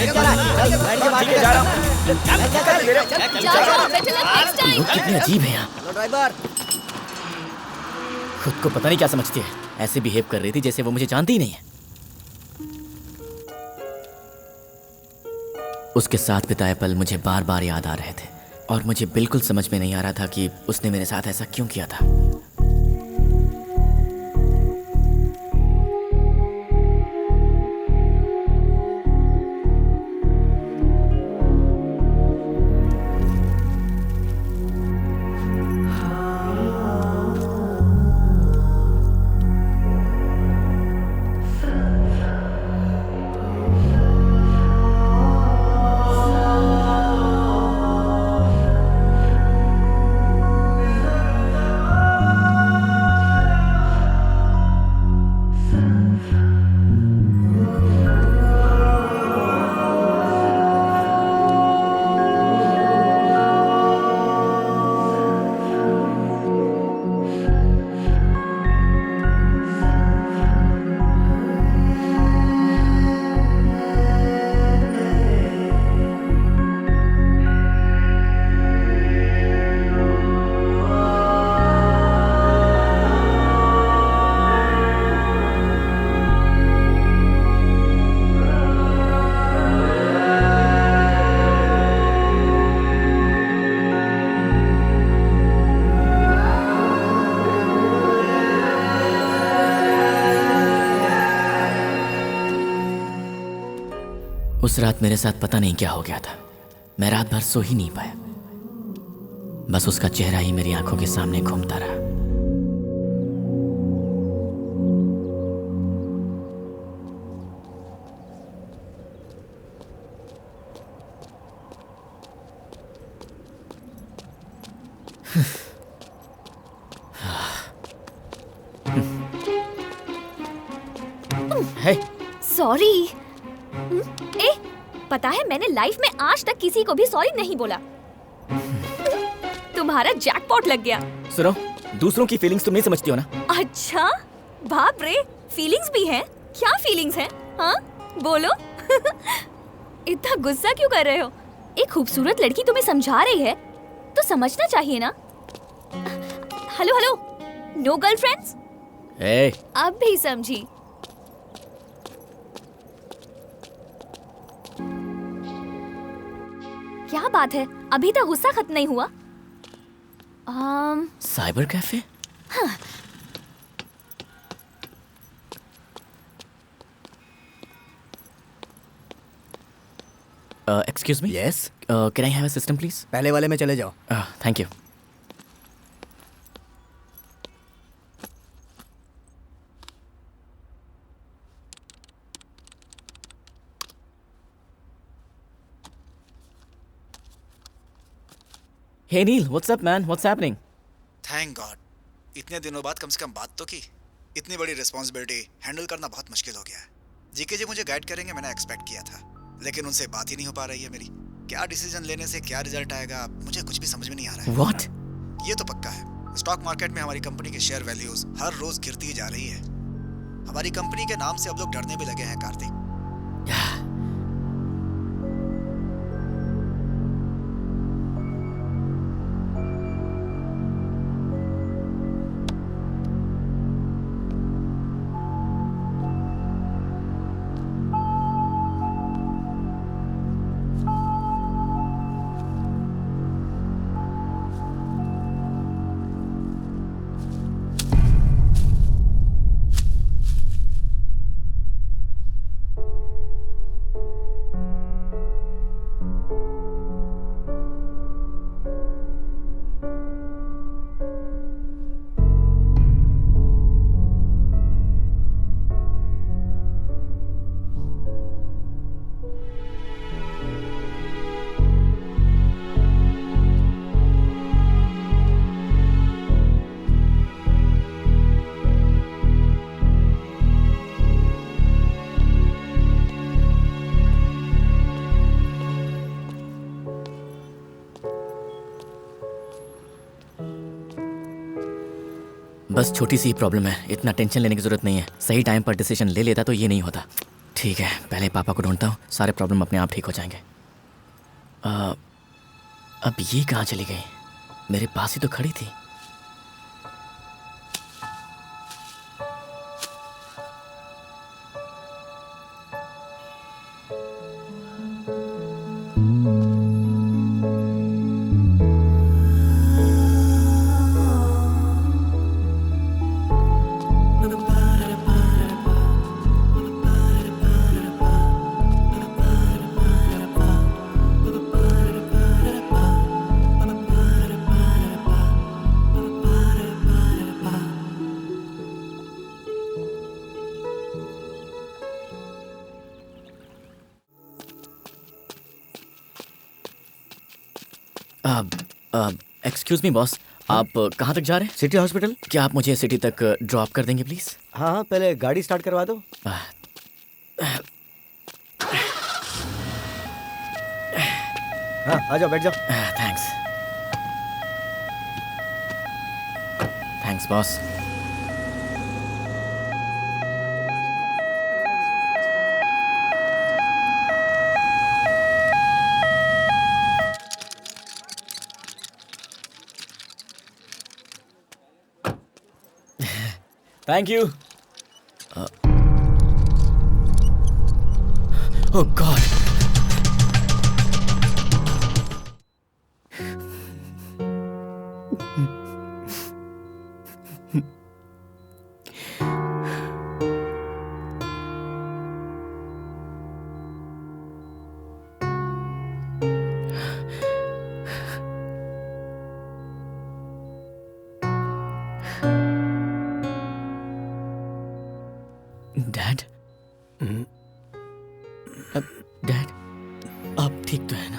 गाड़ी के बाहर जा रहा हूँ। लोग कितने अजीब हैं यहाँ। Hello driver. खुद को पता नहीं क्या समझती है, ऐसे बिहेव कर रही थी जैसे वो मुझे जानती ही नहीं है। उसके साथ बिताए पल मुझे बार बार याद आ रहे थे और मुझे बिल्कुल समझ में नहीं आ रहा था कि उसने मेरे साथ ऐसा क्यों किया था। उस रात मेरे साथ पता नहीं क्या हो गया था। मैं रात भर सो ही नहीं पाया, बस उसका चेहरा ही मेरी आंखों के सामने घूमता रहा। सॉरी। ए, पता है मैंने लाइफ में आज तक किसी को भी सॉरी नहीं बोला। तुम्हारा जैकपॉट लग गया। सुनो, दूसरों की फीलिंग्स तुम नहीं समझती हो ना। अच्छा, बाप रे, फीलिंग्स भी हैं? क्या फीलिंग्स हैं? हाँ, बोलो। इतना गुस्सा क्यों कर रहे हो? एक खूबसूरत लड़की तुम्हें समझा रही है तो समझना चाहिए ना। Hello hello, no girlfriends? अब भी समझी। क्या बात है, अभी तक गुस्सा खत्म नहीं हुआ? Cyber cafe? हाँ। Excuse me. Yes. Can I have a system please? पहले वाले में चले जाओ। Thank you. Hey Neil, what's up man? What's happening? Thank God. इतने दिनों बाद कम से कम बात तो की। इतनी बड़ी रिस्पॉन्सिबिलिटी हैंडल करना बहुत मुश्किल हो गया है। जीके जी मुझे गाइड करेंगे मैंने एक्सपेक्ट किया था, लेकिन उनसे बात ही नहीं हो पा रही है मेरी। क्या डिसीजन लेने से क्या रिजल्ट आएगा मुझे कुछ भी समझ में नहीं आ रहा है। What? ये तो पक्का है, स्टॉक मार्केट में हमारी कंपनी के शेयर वैल्यूज हर रोज गिरती ही जा रही है। हमारी कंपनी के नाम से अब लोग डरने भी लगे हैं कार्तिक। बस छोटी सी प्रॉब्लम है, इतना टेंशन लेने की जरूरत नहीं है। सही टाइम पर डिसीजन ले लेता तो ये नहीं होता। ठीक है, पहले पापा को ढूंढता हूँ, सारे प्रॉब्लम अपने आप ठीक हो जाएंगे। अब ये कहाँ चली गई? मेरे पास ही तो खड़ी थी। एक्सक्यूज मी बॉस, आप कहाँ तक जा रहे हैं? City hospital. क्या आप मुझे सिटी तक ड्रॉप कर देंगे प्लीज? हाँ हाँ, पहले गाड़ी स्टार्ट करवा दो। हाँ आ जाओ, बैठ जाओ। Thanks thanks boss. Thank you. Oh God. Dad, dad, आप ठीक तो है ना?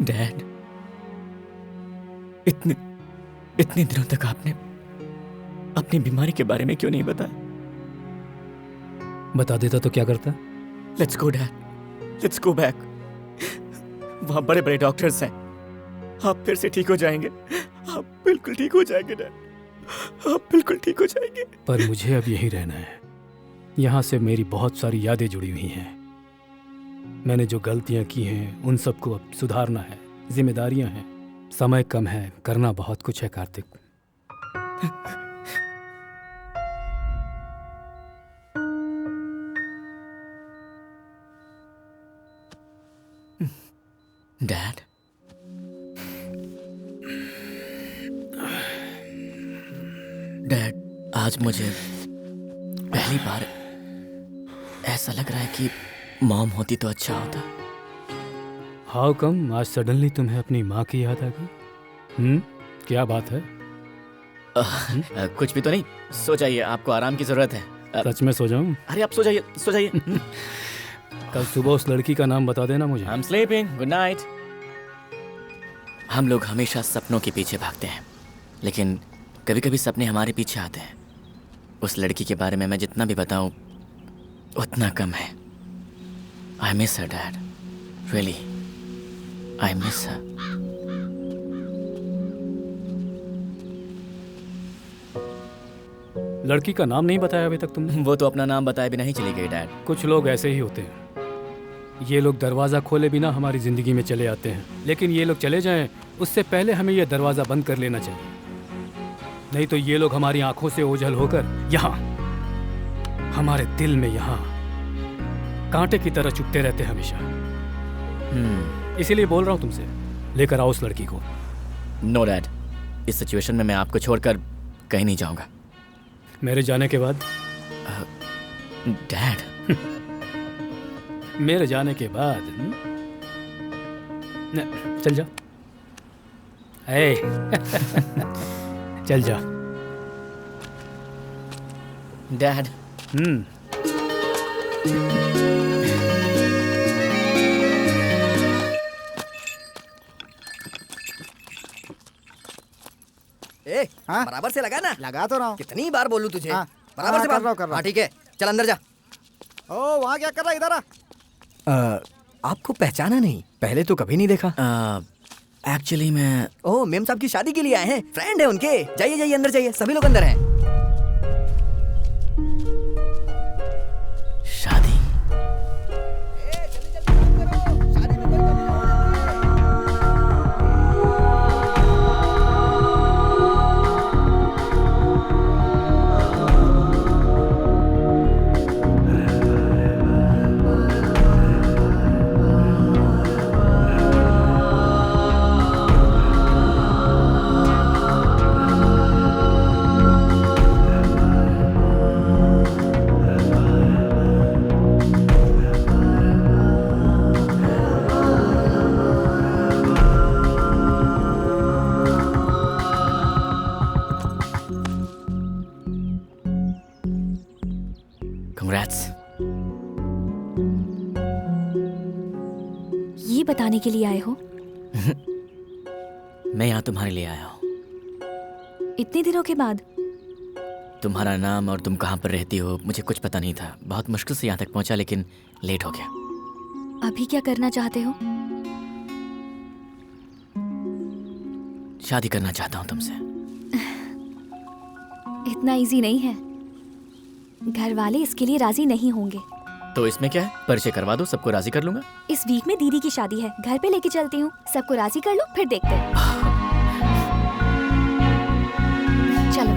डैड, इतने दिनों तक आपने अपनी बीमारी के बारे में क्यों नहीं बताया? बता देता तो क्या करता? Let's go dad, let's go back. वहाँ बड़े बड़े डॉक्टर्स हैं, आप फिर से ठीक हो जाएंगे। आप बिल्कुल ठीक हो जाएंगे डैड, आप बिल्कुल ठीक हो जाएंगे। पर मुझे अब यहीं रहना है। यहाँ से मेरी बहुत सारी यादें जुड़ी हुई हैं। मैंने जो गलतियाँ की हैं उन सबको अब सुधारना है, जिम्मेदारियाँ हैं। समय कम है, करना बहुत कुछ है कार्तिक। डैड, डैड, आज मुझे पहली बार ऐसा लग रहा है कि मॉम होती तो अच्छा होता। हाउ कम आज सडनली तुम्हें अपनी माँ की याद आ गई? क्या बात है? कुछ भी तो नहीं, सो जाइए, आपको आराम की जरूरत है। सच में सो जाऊं? अरे आप सो जाइए, सो जाइए। कल सुबह उस लड़की का नाम बता देना मुझे। I'm sleeping, good night। हम लोग हमेशा सपनों के पीछे भागते हैं, लेकिन कभी कभी सपने हमारे पीछे आते हैं। उस लड़की के बारे में मैं जितना भी बताऊं उतना कम है। I miss her, Dad. Really, I miss her. लड़की का नाम नहीं बताया अभी तक तुमने? वो तो अपना नाम बताए बिना ही चली गई, डैड। कुछ लोग ऐसे ही होते हैं। ये लोग दरवाज़ा खोले बिना हमारी ज़िंदगी में चले आते हैं, लेकिन ये लोग चले जाएं उससे पहले हमें ये दरवाज़ा बंद कर लेना चाहिए। नहीं तो ये लोग हमारी आंखों से ओझल होकर यहाँ हमारे दिल में यहाँ कांटे की तरह चुभते रहते हमेशा। इसीलिए बोल रहा हूँ तुमसे, लेकर आओ उस लड़की को। नो डैड, इस सिचुएशन में मैं आपको छोड़कर कहीं नहीं जाऊंगा। मेरे जाने के बाद? डैड, मेरे जाने के बाद चल जा। ए, चल जा डैड। ए, बराबर से लगा ना। लगा तो रहा हूँ। कितनी बार बोलूं तुझे? हाँ, बराबर से कर रहा हूँ। हाँ ठीक है, चल अंदर जा। ओ वहाँ क्या कर रहा है? इधर आ। आपको पहचाना नहीं? पहले तो कभी नहीं देखा। एक्चुअली मैं ओह, मेम साहब की शादी के लिए आए हैं, फ्रेंड है उनके। जाइए जाइए अंदर जाइए, सभी लोग अंदर हैं। शादी? Congrats। ये बताने के लिए आए हो? मैं यहाँ तुम्हारे लिए आया हूँ। इतने दिनों के बाद? तुम्हारा नाम और तुम कहाँ पर रहती हो मुझे कुछ पता नहीं था। बहुत मुश्किल से यहाँ तक पहुँचा, लेकिन लेट हो गया। अभी क्या करना चाहते हो? शादी करना चाहता हूँ तुमसे। इतना इजी नहीं है। घर वाले इसके लिए राजी नहीं होंगे। तो इसमें क्या है, परिचय करवा दो, सबको राजी कर लूंगा। इस वीक में दीदी की शादी है, घर पे लेके चलती हूँ, सबको राजी कर लो, फिर देखते हैं। चलो।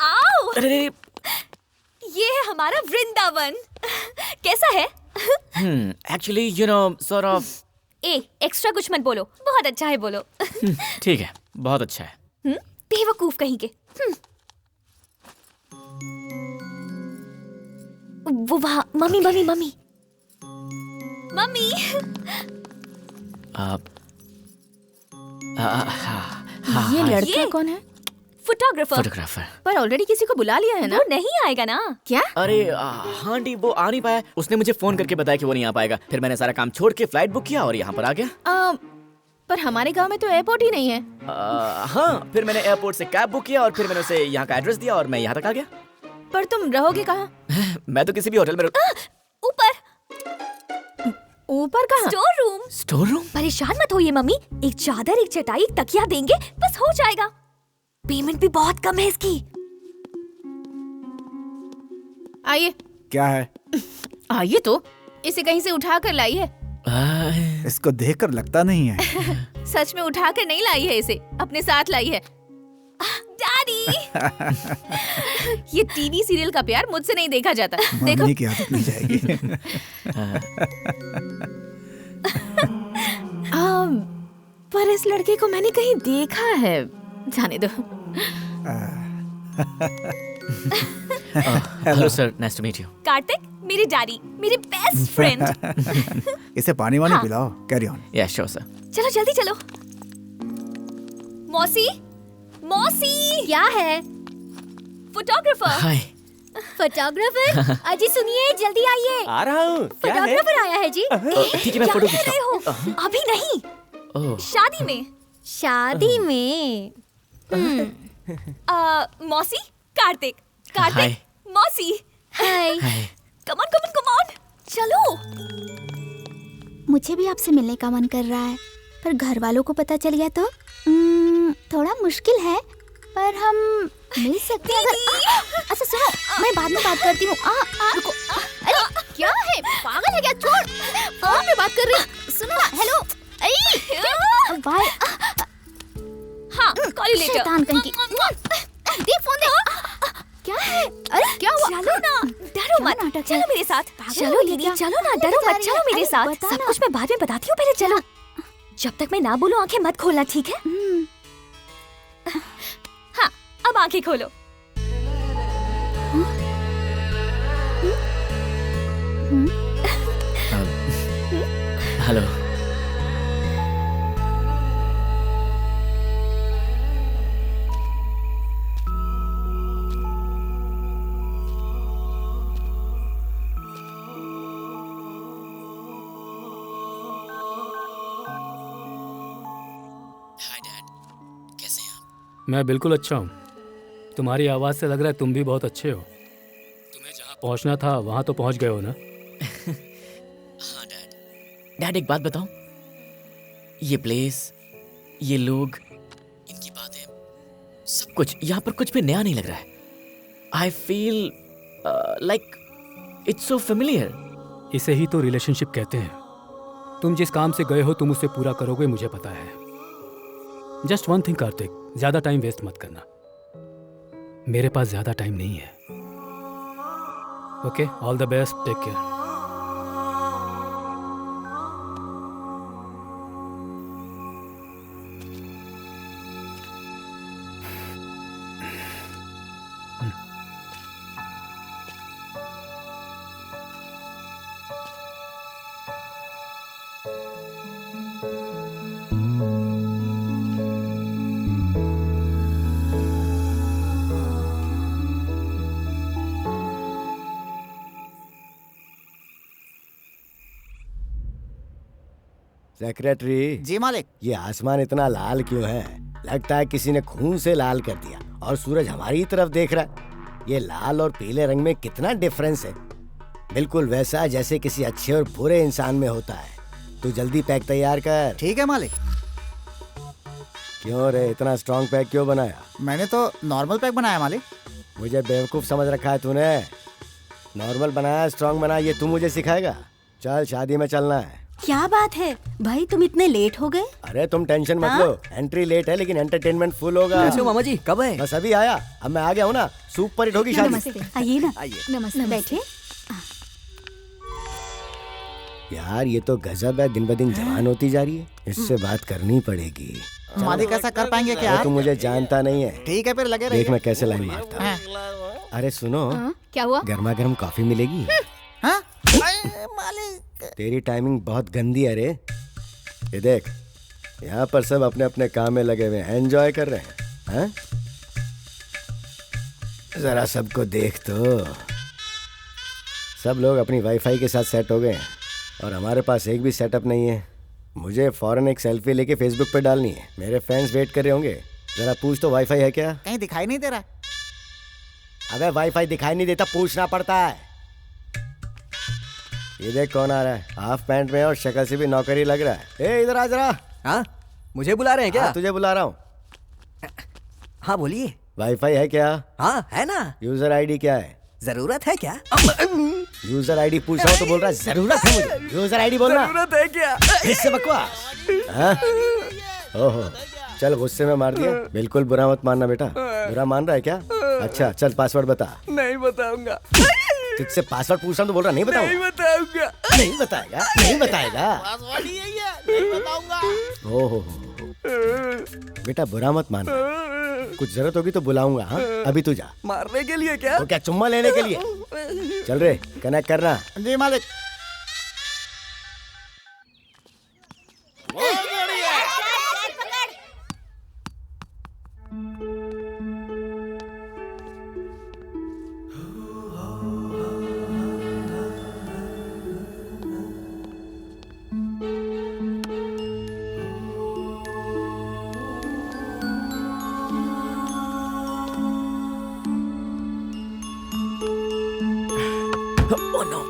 आओ! अरे ये है हमारा वृंदावन। कैसा है? Actually you know sort of. Extra कुछ मत बोलो, बहुत अच्छा है बोलो। ठीक है, बहुत अच्छा है। बेवकूफ कहीं के। वो वहाँ मम्मी मम्मी मम्मी मम्मी। ये लड़का कौन है? फोटोग्राफर। पर ऑलरेडी किसी को बुला लिया है ना? वो नहीं आएगा ना? क्या? अरे हाँ डी, वो आ नहीं पाया। उसने मुझे फोन करके बताया कि वो नहीं आ पाएगा। फिर मैंने सारा काम छोड़ के फ्लाइट बुक किया और यहाँ पर आ गया। पर हमारे गांव में तो एयरपोर्ट ही नहीं है। हाँ, फिर मैंने एयरपोर्ट से कैब बुक किया और फिर मैंने उसे यहाँ का एड्रेस दिया और मैं यहाँ तक आ गया। पर तुम रहोगे कहाँ? मैं तो किसी भी होटल में ऊपर। ऊपर कहाँ? Store room? परेशान मत होइए मम्मी, एक चादर, एक चटाई, एक तकिया देंगे, बस हो जाएगा। पेमेंट भी बहुत कम है इसकी। आइए। क्या है? आइए तो, इसे कहीं से उठा कर लाई है। इसको देखकर लगता नहीं है। सच में उठा कर नहीं लाई है, इसे अपने साथ लाई है। डैडी! ये टीवी सीरियल का प्यार मुझसे नहीं देखा जाता। देखो। मम्मी की आदत नहीं जाएगी। पर इस लड़के को मैंने कहीं देखा है। जाने दो। Hello sir, nice to meet you. Kartik, मेरे डैडी, मेरे बेस्ट फ्रेंड। इसे पानी वानी हाँ। पिलाओ। Carry on. या श्योर सर। चलो जल्दी चलो। मौसी, मौसी। क्या है? फोटोग्राफर। हाय। फोटोग्राफर? अजी सुनिए, जल्दी आइए। आ रहा हूँ। क्या है? फोटोग्राफर आया है जी। ठीक है, मैं फोटो खींचता रहे हो? अभी नहीं, हूँ। शादी में। शादी में? मौसी, कार्तिक, हाय। कार्तिक, मौसी। Hi. Hi. Come on, come on, come on. चलो। मुझे भी आपसे मिलने का मन कर रहा है, पर घर वालों को पता चल गया तो थोड़ा मुश्किल है, पर हम मिल सकते हैं अगर... अच्छा सुनो, मैं बाद में बात करती हूँ। रुको। अरे क्या है, पागल है क्या? छोड़, फोन पे बात कर रही हूँ। सुनो ना, हेलो। अरे बाय। हाँ, कॉल यू लेटर। शैतान कहीं की। दे फोन दे। क्या है? अरे क्या हुआ? चलो ना, डरो मत। नाटक है? चलो मेरे साथ। पागल चलो हो गई दीदी, क्या? चलो ना, डरो बता मत। रही चलो है। मेरे अरे साथ। बता सब ना। कुछ मैं बाद में बताती हूँ, पहले चलो। जब तक मैं ना बोलूं आंखें मत खोलना, ठीक है? हाँ, अब आंखें खोलो। हेलो। हाय डैड, कैसे हैं आप? मैं बिल्कुल अच्छा हूँ। तुम्हारी आवाज़ से लग रहा है तुम भी बहुत अच्छे हो। तुम्हें जहाँ पहुँचना था वहाँ तो पहुँच गए हो ना? हाँ डैड। डैड एक बात बताऊं? ये प्लेस, ये लोग, इनकी बातें, सब कुछ यहाँ पर कुछ भी नया नहीं लग रहा है। I feel like it's so familiar. इसे ही तो रिलेशनशिप कहते हैं। तुम जिस काम से गए हो तुम उसे पूरा करोगे, मुझे पता है। जस्ट वन थिंग कार्तिक, ज्यादा टाइम वेस्ट मत करना। मेरे पास ज्यादा टाइम नहीं है। Okay, all the best, take care. Secretary ji मालिक। ये आसमान इतना लाल क्यों है? लगता है किसी ने खून से लाल कर दिया। और सूरज हमारी तरफ देख रहा है। ये लाल और पीले रंग में कितना डिफरेंस है। बिल्कुल वैसा जैसे किसी अच्छे और बुरे इंसान में होता है। तू जल्दी पैक तैयार कर। ठीक है मालिक। क्यों रे, इतना स्ट्रॉन्ग पैक क्यों बनाया? मैंने तो नॉर्मल पैक बनाया मालिक। मुझे बेवकूफ समझ रखा है तूने। नॉर्मल बनाया, स्ट्रॉन्ग बनाया, ये तू मुझे सिखाएगा? चल, शादी में चलना है। क्या बात है भाई, तुम इतने लेट हो गए? अरे तुम टेंशन मत लो, एंट्री लेट है लेकिन एंटरटेनमेंट फुल होगा। कैसे हो मामा जी, कब है? बस अभी आया, अब मैं आ गया हूँ ना। सुपर हिट होगी शादी। नमस्ते, आइए ना। आइए। नमस्ते, बैठे। यार ये तो गजब है, दिन ब दिन जवान होती जा रही है। इससे बात करनी पड़ेगी। मालिक ऐसा कर पाएंगे क्या? अरे, तू मुझे जानता नहीं है। ठीक है फिर लगे देख रहिए। मैं कैसे लाइन मारता हूँ। अरे सुनो, क्या हुआ? गर्मा गर्म कॉफी मिलेगी? हाँ? मालिक तेरी टाइमिंग बहुत गंदी है रे। ये देख, यहाँ पर सब अपने अपने काम में लगे हुए हैं, एंजॉय कर रहे हैं। हाँ? जरा सबको देख तो। सब लोग अपनी वाईफाई के साथ सेट हो गए हैं और हमारे पास एक भी सेटअप नहीं है। मुझे फौरन एक सेल्फी लेके फेसबुक पे डालनी है। मेरे फैंस वेट कर रहे होंगे। जरा पूछ तो वाईफाई है क्या? कहीं दिखाई नहीं दे रहा। अबे वाईफाई दिखाई नहीं देता, पूछना पड़ता है। ये देख कौन आ रहा है, हाफ पैंट में और शक्ल से भी नौकरी लग रहा है। ए इधर आ जरा। हाँ, मुझे बुला रहे हैं क्या? हाँ, तुझे बुला रहा हूँ। हाँ बोलिए। वाईफाई है क्या? हाँ है ना। यूजर आईडी क्या है? जरूरत है क्या? यूजर आईडी पूछ रहा हूँ तो बोल रहा है जरूरत है मुझे। यूजर आईडी बोलना। जरूरत है क्या? इससे बकवास। हाँ? ओहो, चल गुस्से में मार दिया। बिल्कुल बुरा मत मानना बेटा। बुरा मान रहा है क्या? अच्छा चल पासवर्ड बता। नहीं बताऊंगा। तुझसे पासवर्ड पूछ रहा हूँ तो बोल रहा नहीं बताऊंगा। नहीं बताऊंगा। नहीं बताएगा, नहीं बताएगा। पासवर्ड ही यही है, नहीं बताऊंगा। ओहो बेटा बुरा मत मानना। कुछ जरूरत होगी तो बुलाऊंगा। हाँ अभी तू जा। मारने के लिए क्या? तो क्या चुम्मा लेने के लिए? चल रे कनेक्ट करना। जी मालिक। Oh no!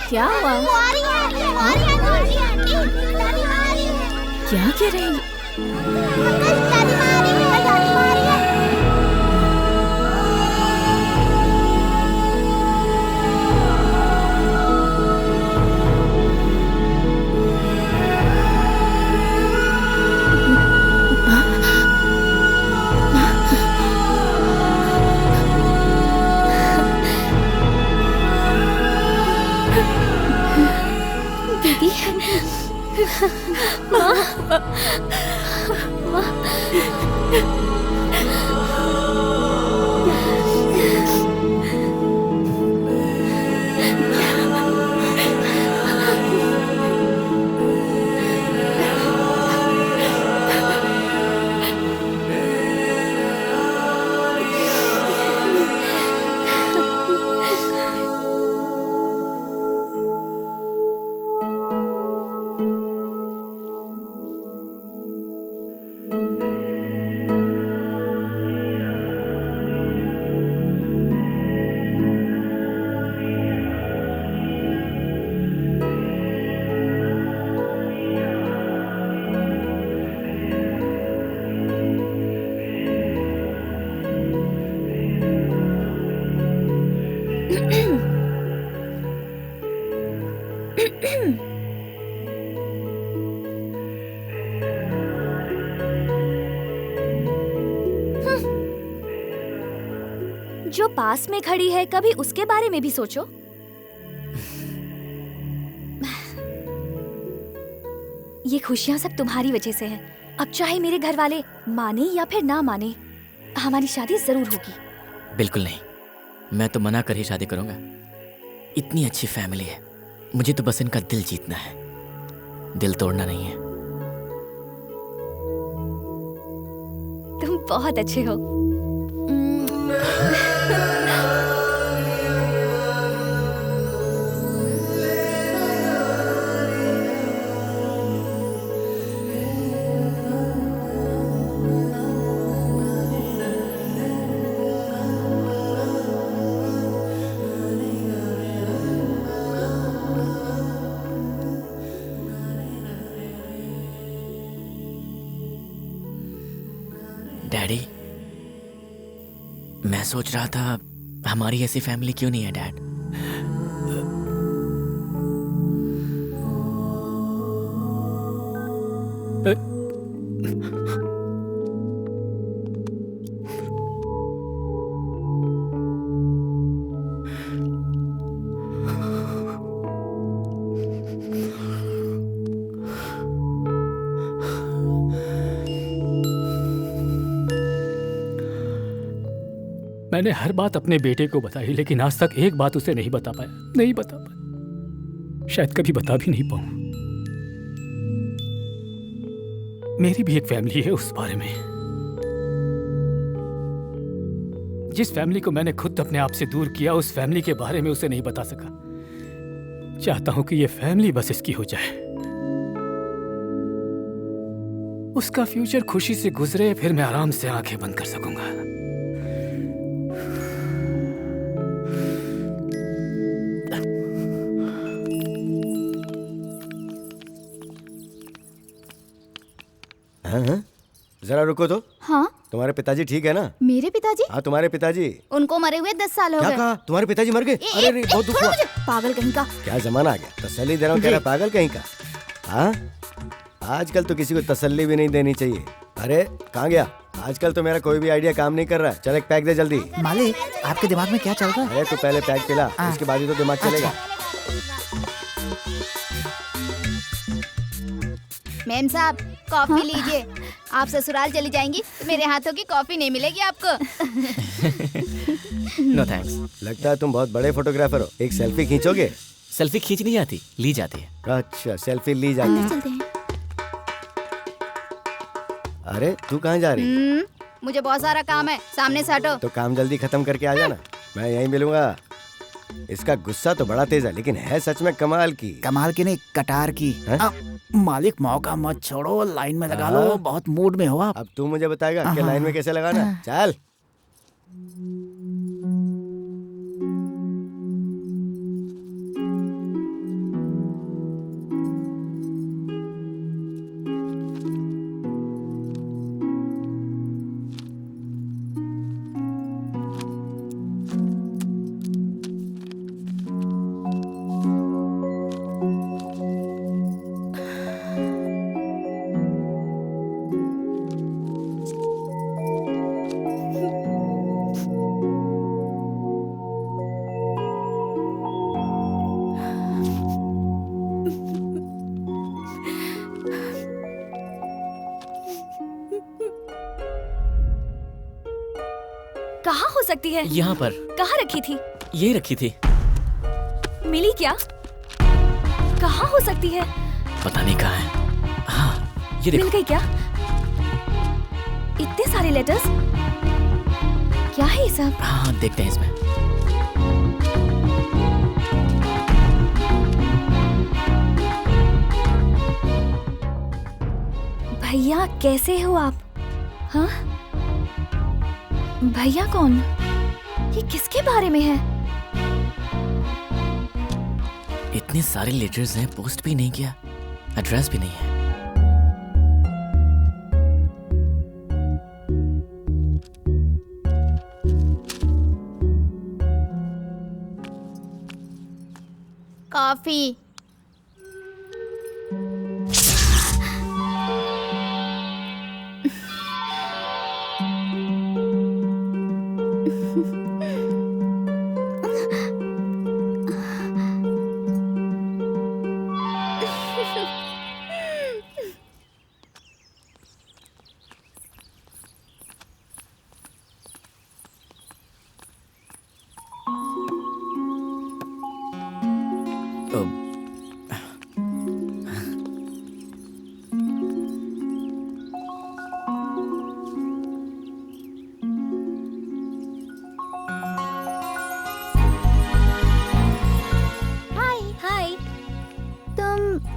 क्या हुआ? क्या कह रही है? जो पास में खड़ी है कभी उसके बारे में भी सोचो। ये खुशियां सब तुम्हारी वजह से हैं। अब चाहे मेरे घर वाले माने या फिर ना माने, हमारी शादी जरूर होगी। बिल्कुल नहीं, मैं तो मना कर ही शादी करूंगा। इतनी अच्छी फैमिली है, मुझे तो बस इनका दिल जीतना है, दिल तोड़ना नहीं है। तुम बहुत अच्छे हो। डैडी, मैं सोच रहा था हमारी ऐसी फैमिली क्यों नहीं है डैड? मैंने हर बात अपने बेटे को बताई, लेकिन आज तक एक बात उसे नहीं बता पाया, नहीं बता पाया। शायद कभी बता भी नहीं पाऊं। मेरी भी एक फैमिली है, उस बारे में, जिस फैमिली को मैंने खुद अपने आप से दूर किया, उस फैमिली के बारे में उसे नहीं बता सका। चाहता हूं कि ये फैमिली बस इसकी हो जाए। उसका फ्यूचर खुशी से गुजरे, फिर मैं आराम से आंखें बंद कर सकूंगा। हाँ? जरा रुको तो। हाँ? तुम्हारे पिताजी ठीक है ना? मेरे पिताजी? हाँ, तुम्हारे पिताजी। उनको मरे हुए 10 साल हो क्या गए। कहा? तुम्हारे पिताजी मर गए? अरे बहुत दुख हुआ। पागल कहीं का। क्या जमाना आ गया, तसल्ली दे रहा हूँ, कह रहा पागल कहीं का। हाँ, आजकल तो किसी को तसल्ली भी नहीं देनी चाहिए। अरे कहाँ गया? आजकल तो मेरा कोई भी आइडिया काम नहीं कर रहा है। चल एक पैक दे जल्दी। मालिक, आपके दिमाग में क्या चल रहा है? अरे तू पहले पैक पिला, उसके बाद ही तो दिमाग चलेगा। मैम साहब, कॉफी लीजिए। आप ससुराल चली जाएंगी तो मेरे हाथों की कॉफी नहीं मिलेगी आपको। No thanks. लगता है तुम बहुत बड़े फोटोग्राफर हो। एक सेल्फी खींचोगे? सेल्फी खींच नहीं जाती, ली जाती है। अच्छा, सेल्फी ली जाती है। चलते हैं। अरे तू कहाँ जा रही? मुझे बहुत सारा काम है, सामने से हटो। तो काम जल्दी खत्म करके आ जाना, मैं यहीं मिलूंगा। इसका गुस्सा तो बड़ा तेज है, लेकिन है सच में कमाल की। कमाल की नहीं, कटार की। मालिक मौका मत छोड़ो, लाइन में लगा लो, बहुत मूड में हो आप। अब तू मुझे बताएगा कि लाइन में कैसे लगाना है। चल। कहाँ हो सकती है? यहाँ पर। कहाँ रखी थी? यही रखी थी। मिली क्या? कहाँ हो सकती है? पता नहीं कहाँ है। हाँ, ये देखो। मिल गई क्या? इतने सारे लेटर्स? क्या है ये सब? हाँ, देखते हैं इसमें। भैया कैसे हो आप? हाँ? भैया कौन? ये किसके बारे में है? इतने सारे लेटर्स हैं, पोस्ट भी नहीं किया, एड्रेस भी नहीं है। कॉफी।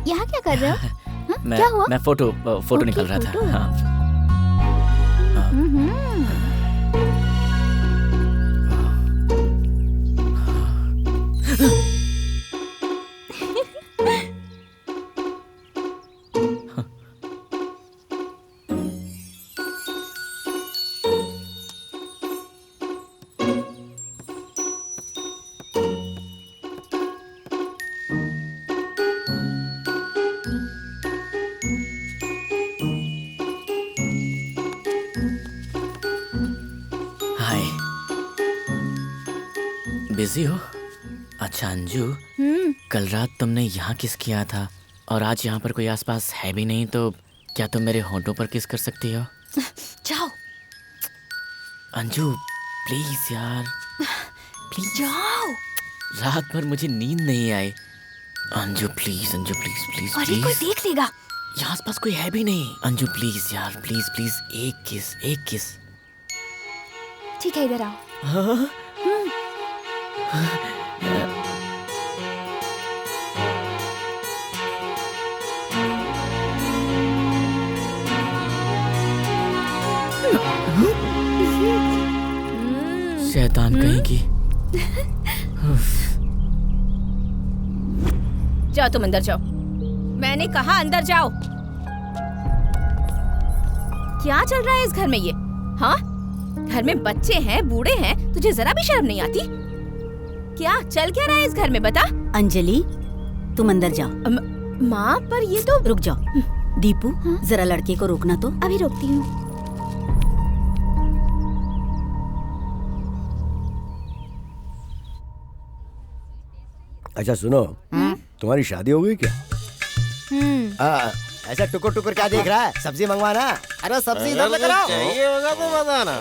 यहाँ क्या कर रहे हो? हाँ? क्या हुआ? मैं फोटो निकाल रहा था। हाँ। बिजी हो? अच्छा अंजू, कल रात तुमने यहाँ किस किया था और आज यहाँ पर कोई आसपास है भी नहीं, तो क्या तुम मेरे होंठों पर किस कर सकती हो? जाओ अंजू, प्लीज यार, प्लीज जाओ। रात भर मुझे नींद नहीं आई। Anju please, Anju please please अरे प्लीज। कोई देख लेगा। यहाँ आसपास कोई है भी नहीं। अंजू प्लीज यार, प्लीज प्लीज, एक किस, एक किस। ठीक है, इधर आओ। हाँ? भगवान कहीं की। जाओ तुम अंदर जाओ, मैंने कहा अंदर जाओ। क्या चल रहा है इस घर में ये? हाँ, घर में बच्चे हैं, बूढ़े हैं, तुझे जरा भी शर्म नहीं आती? क्या चल क्या रहा है इस घर में, बता। अंजलि, तुम अंदर जाओ। माँ, पर ये तो। रुक जाओ। दीपू, जरा लड़के को रोकना तो। अभी रोकती हूँ। अच्छा सुनो, तुम्हारी शादी हो गई क्या? ऐसा टुकुर टुकुर क्या देख रहा है? सब्जी मंगवाना। अरे सब्जी इधर लेकर आओ। चाहिए होगा तो बताना।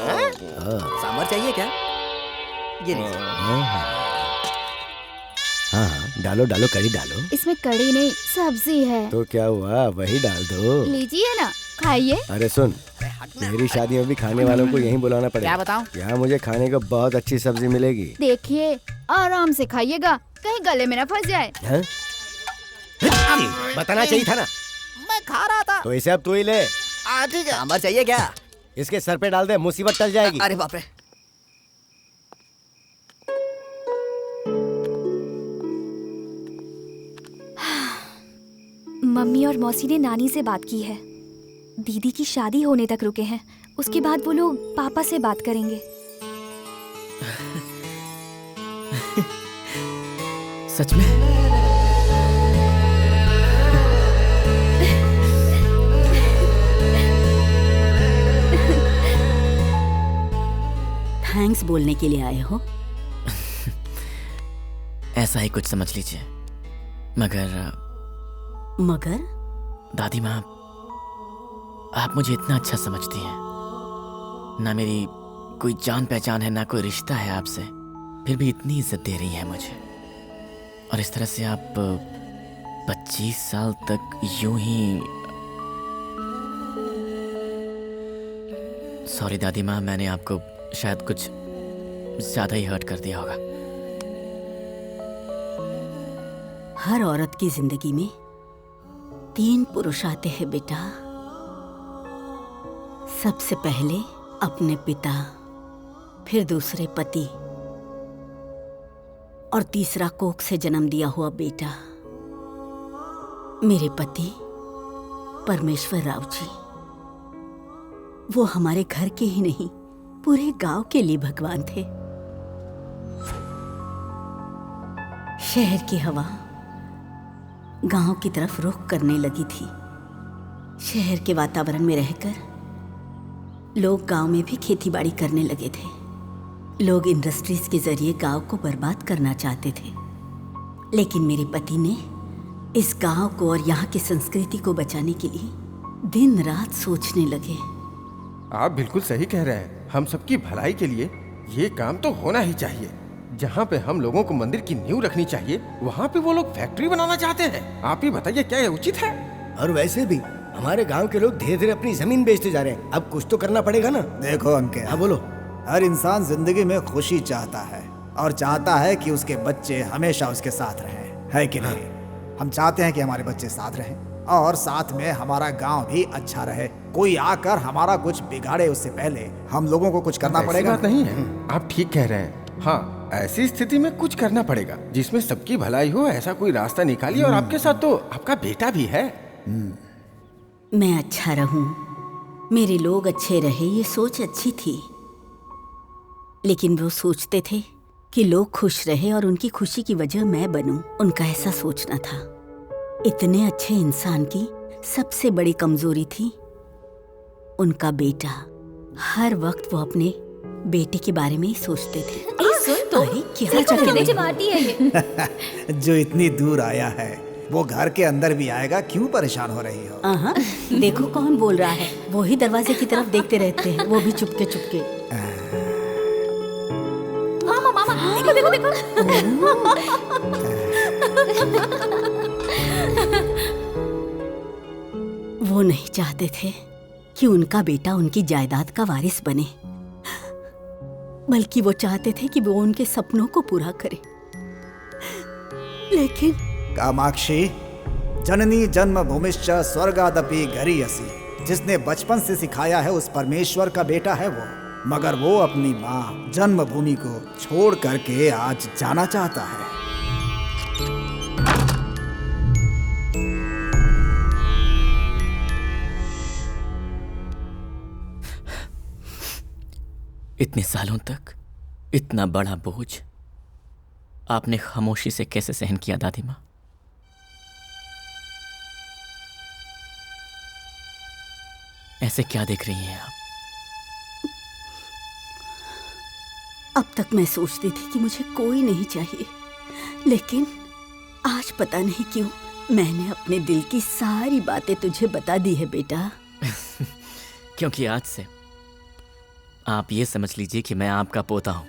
सांभर चाहिए क्या? ये हाँ, डालो डालो, कड़ी डालो। इसमें कड़ी नहीं, सब्जी है। तो क्या हुआ, वही डाल दो। लीजिए ना, खाइए। अरे सुन, मेरी शादी में भी खाने वालों को यहीं बुलाना पड़ेगा। क्या बताऊं? यहाँ मुझे खाने को बहुत अच्छी सब्जी मिलेगी। देखिए, आराम से खाइएगा, कहीं गले में ना फंस जाए। हाँ? बताना चाहिए था ना। मैं खा रहा था। तो इसे अब तू ही ले। ठीक है। सांभर चाहिए क्या? इसके सर पे डाल दे, मुसीबत टल जाएगी। अरे बाप रे। मम्मी और मौसी ने नानी से बात की है। दीदी की शादी होने तक रुके हैं, उसके बाद वो लोग पापा से बात करेंगे। सच में? थैंक्स बोलने के लिए आए हो? ऐसा ही कुछ समझ लीजिए। मगर दादी माँ, आप मुझे इतना अच्छा समझती हैं। ना मेरी कोई जान पहचान है, ना कोई रिश्ता है आपसे, फिर भी इतनी इज्जत दे रही है मुझे। और इस तरह से आप 25 साल तक यूं ही। सॉरी दादी माँ, मैंने आपको शायद कुछ ज्यादा ही हर्ट कर दिया होगा। हर औरत की जिंदगी में 3 पुरुष आते हैं बेटा। सबसे पहले अपने पिता, फिर दूसरे पति, और तीसरा कोख से जन्म दिया हुआ बेटा, मेरे पति परमेश्वर राव जी। वो हमारे घर के ही नहीं, पूरे गांव के लिए भगवान थे। शहर की हवा गांव की तरफ रुख करने लगी थी। शहर के वातावरण में रहकर लोग गांव में भी खेतीबाड़ी करने लगे थे। लोग इंडस्ट्रीज के जरिए गांव को बर्बाद करना चाहते थे, लेकिन मेरे पति ने इस गांव को और यहाँ की संस्कृति को बचाने के लिए दिन रात सोचने लगे। आप बिल्कुल सही कह रहे हैं। हम सबकी भलाई के लिए ये काम तो होना ही चाहिए। जहाँ पे हम लोगों को मंदिर की नींव रखनी चाहिए, वहाँ पे वो लोग फैक्ट्री बनाना चाहते हैं। आप ही बताइए, क्या ये उचित है? और वैसे भी हमारे गांव के लोग धीरे धीरे अपनी जमीन बेचते जा रहे हैं। अब कुछ तो करना पड़ेगा ना। देखो अंके, हाँ बोलो। हर इंसान जिंदगी में खुशी चाहता है और चाहता है कि उसके बच्चे हमेशा उसके साथ रहें, है कि नहीं? हम चाहते हैं कि हमारे बच्चे साथ रहें और साथ में हमारा गांव भी अच्छा रहे। कोई आकर हमारा कुछ बिगाड़े उससे पहले हम लोगों को कुछ करना पड़ेगा। बात नहीं है, आप ठीक कह रहे हैं। हाँ, ऐसी स्थिति में कुछ करना पड़ेगा जिसमें सबकी भलाई हो। ऐसा कोई रास्ता निकालिए। और आपके साथ तो आपका बेटा भी है। मैं अच्छा रहूं, मेरे लोग अच्छे रहे, ये सोच अच्छी थी। लेकिन वो सोचते थे कि लोग खुश रहे और उनकी खुशी की वजह मैं बनूं। उनका ऐसा सोचना था। इतने अच्छे इंसान की सबसे बड़ी कमजोरी थी उनका बेटा। हर वक्त वो अपने बेटे के बारे में ही सोचते थे। सुन तो, क्या मुझे मारती है ये। जो इतनी दूर आया है वो घर के अंदर भी आएगा, क्यों परेशान हो रही हो? देखो कौन बोल रहा है। वो ही दरवाजे की तरफ देखते रहते हैं, वो भी चुपके चुपके। मामा मामा, देखो देखो देखो। वो नहीं चाहते थे कि उनका बेटा उनकी जायदाद का वारिस बने, बल्कि वो चाहते थे कि वो उनके सपनों को पूरा करे। लेकिन कामाक्षी, जननी जन्म भूमिश्च स्वर्गादपि गरीयसी। जिसने बचपन से सिखाया है उस परमेश्वर का बेटा है वो। मगर वो अपनी माँ जन्मभूमि को छोड़ करके आज जाना चाहता है। इतने सालों तक इतना बड़ा बोझ आपने खामोशी से कैसे सहन किया दादी माँ? ऐसे क्या देख रही हैं आप? अब तक मैं सोचती थी कि मुझे कोई नहीं चाहिए, लेकिन आज पता नहीं क्यों मैंने अपने दिल की सारी बातें तुझे बता दी है बेटा। क्योंकि आज से आप ये समझ लीजिए कि मैं आपका पोता हूं।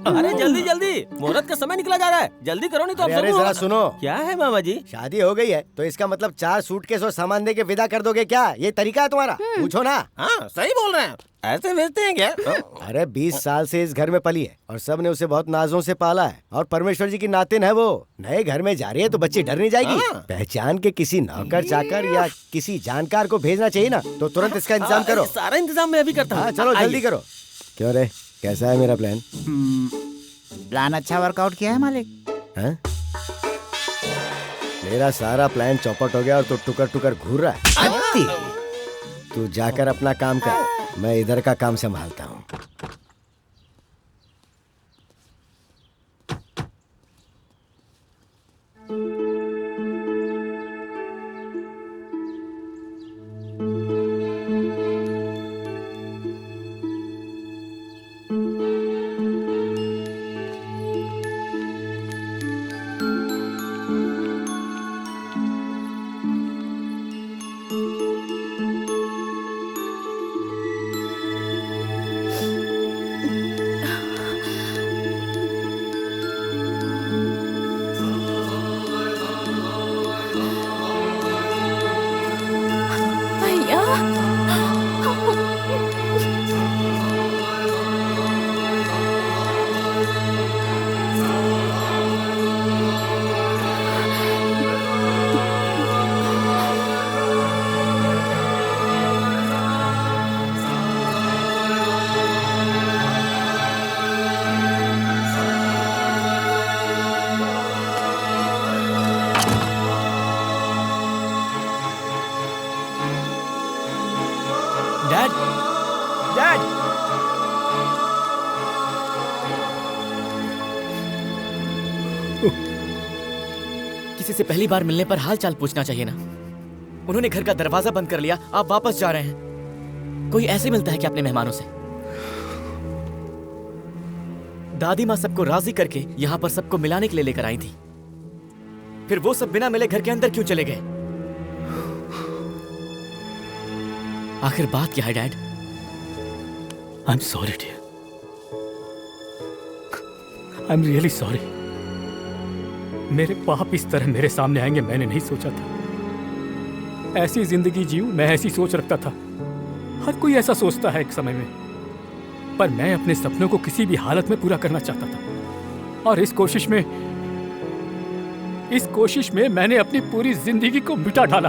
अरे जल्दी जल्दी, मुहूर्त का समय निकला जा रहा है, जल्दी करो नहीं तो अरे जरा सुनो। क्या है मामा जी? शादी हो गई है तो इसका मतलब 4 सूटकेस और सामान दे के विदा कर दोगे क्या? ये तरीका है तुम्हारा? पूछो ना। हाँ सही बोल रहे हैं, ऐसे भेजते हैं क्या? अरे 20 साल से इस घर में पली है और सब ने उसे बहुत नाजों से पाला है और परमेश्वर जी की नातिन है वो। नए घर में जा रही है तो बच्ची डर नहीं जाएगी? पहचान के किसी नौकर चाकर या किसी जानकार को भेजना चाहिए ना, तो तुरंत इसका इंतजाम करो। सारा इंतजाम मैं अभी करता हूँ। चलो जल्दी करो। क्यों रे, कैसा है मेरा प्लान? प्लान अच्छा वर्कआउट किया है मालिक। हाँ? मेरा सारा प्लान चौपट हो गया और तू टुकर टुकर घूर रहा है। तू जाकर अपना काम कर, मैं इधर का काम संभालता हूँ। किसी से पहली बार मिलने पर हाल चाल पूछना चाहिए ना। उन्होंने घर का दरवाजा बंद कर लिया, आप वापस जा रहे हैं। कोई ऐसे मिलता है क्या अपने मेहमानों से? दादी माँ सबको राजी करके यहाँ पर सबको मिलाने के लिए लेकर आई थी, फिर वो सब बिना मिले घर के अंदर क्यों चले गए? आखिर बात क्या है dad? I am sorry dear, I am really sorry. मेरे पाप इस तरह मेरे सामने आएंगे मैंने नहीं सोचा था। ऐसी जिंदगी जीऊं, मैं ऐसी सोच रखता था, हर कोई ऐसा सोचता है एक समय में, पर मैं अपने सपनों को किसी भी हालत में पूरा करना चाहता था। और इस कोशिश में मैंने अपनी पूरी जिंदगी को मिटा डाला।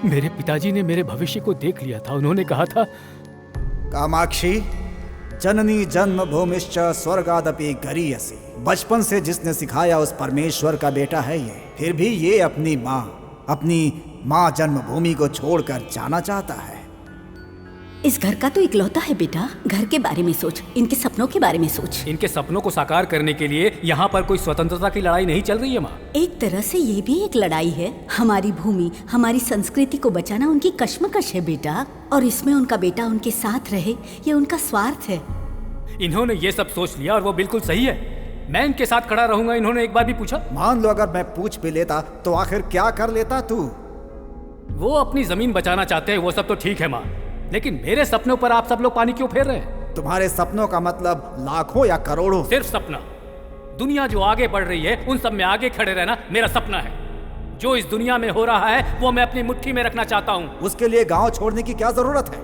मेरे पिताजी ने मेरे भविष्य को देख लिया था। उन्होंने कहा था, कामाक्षी, जननी जन्मभूमिश्च स्वर्गादपि गरीयसी। बचपन से जिसने सिखाया उस परमेश्वर का बेटा है ये। फिर भी ये अपनी माँ जन्मभूमि को छोड़कर जाना चाहता है। इस घर का तो इकलौता है बेटा। घर के बारे में सोच, इनके सपनों के बारे में सोच। इनके सपनों को साकार करने के लिए यहाँ पर कोई स्वतंत्रता की लड़ाई नहीं चल रही है माँ। एक तरह से ये भी एक लड़ाई है। हमारी भूमि, हमारी संस्कृति को बचाना उनकी कश्मकश है बेटा, और इसमें उनका बेटा उनके साथ रहे, ये उनका स्वार्थ है। इन्होंने ये सब सोच लिया और वो बिल्कुल सही है। मैं इनके साथ खड़ा रहूंगा। इन्होंने एक बार भी पूछा? मान लो अगर मैं पूछ भी लेता तो आखिर क्या कर लेता तू? वो अपनी जमीन बचाना चाहते हैं, वो सब तो ठीक है माँ, लेकिन मेरे सपनों पर आप सब लोग पानी क्यों फेर रहे हैं? तुम्हारे सपनों का मतलब लाखों या करोड़ों? सिर्फ सपना। दुनिया जो आगे बढ़ रही है उन सब में आगे खड़े रहना मेरा सपना है। जो इस दुनिया में हो रहा है वो मैं अपनी मुट्ठी में रखना चाहता हूँ। उसके लिए गांव छोड़ने की क्या जरूरत है?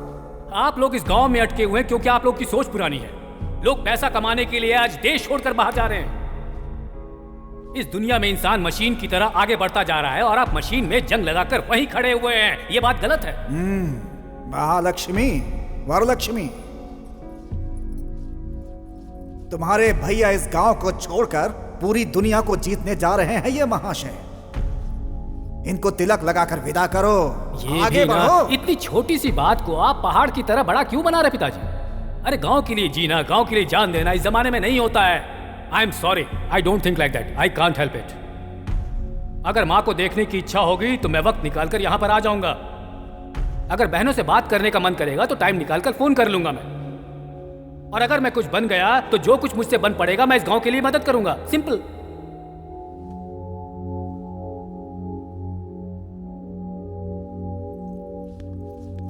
आप लोग इस गांव में अटके हुए हैं क्योंकि आप लोग की सोच पुरानी है। लोग पैसा कमाने के लिए आज देश छोड़कर बाहर जा रहे हैं। इस दुनिया में इंसान मशीन की तरह आगे बढ़ता जा रहा है और आप मशीन में जंग लगाकर वहीं खड़े हुए हैं। ये बात गलत है। महालक्ष्मी, वरलक्ष्मी, तुम्हारे भैया इस गांव को छोड़कर पूरी दुनिया को जीतने जा रहे हैं। ये महाशय, इनको तिलक लगाकर विदा करो। ये आगे बढ़ो। इतनी छोटी सी बात को आप पहाड़ की तरह बड़ा क्यों बना रहे पिताजी? अरे गांव के लिए जीना, गांव के लिए जान देना इस जमाने में नहीं होता है। आई am sorry, I don't think like that, I can't help it. अगर माँ को देखने की इच्छा होगी तो मैं वक्त निकालकर यहाँ पर आ जाऊंगा। अगर बहनों से बात करने का मन करेगा तो टाइम निकालकर फोन कर लूंगा मैं। और अगर मैं कुछ बन गया तो जो कुछ मुझसे बन पड़ेगा मैं इस गांव के लिए मदद करूंगा। सिंपल।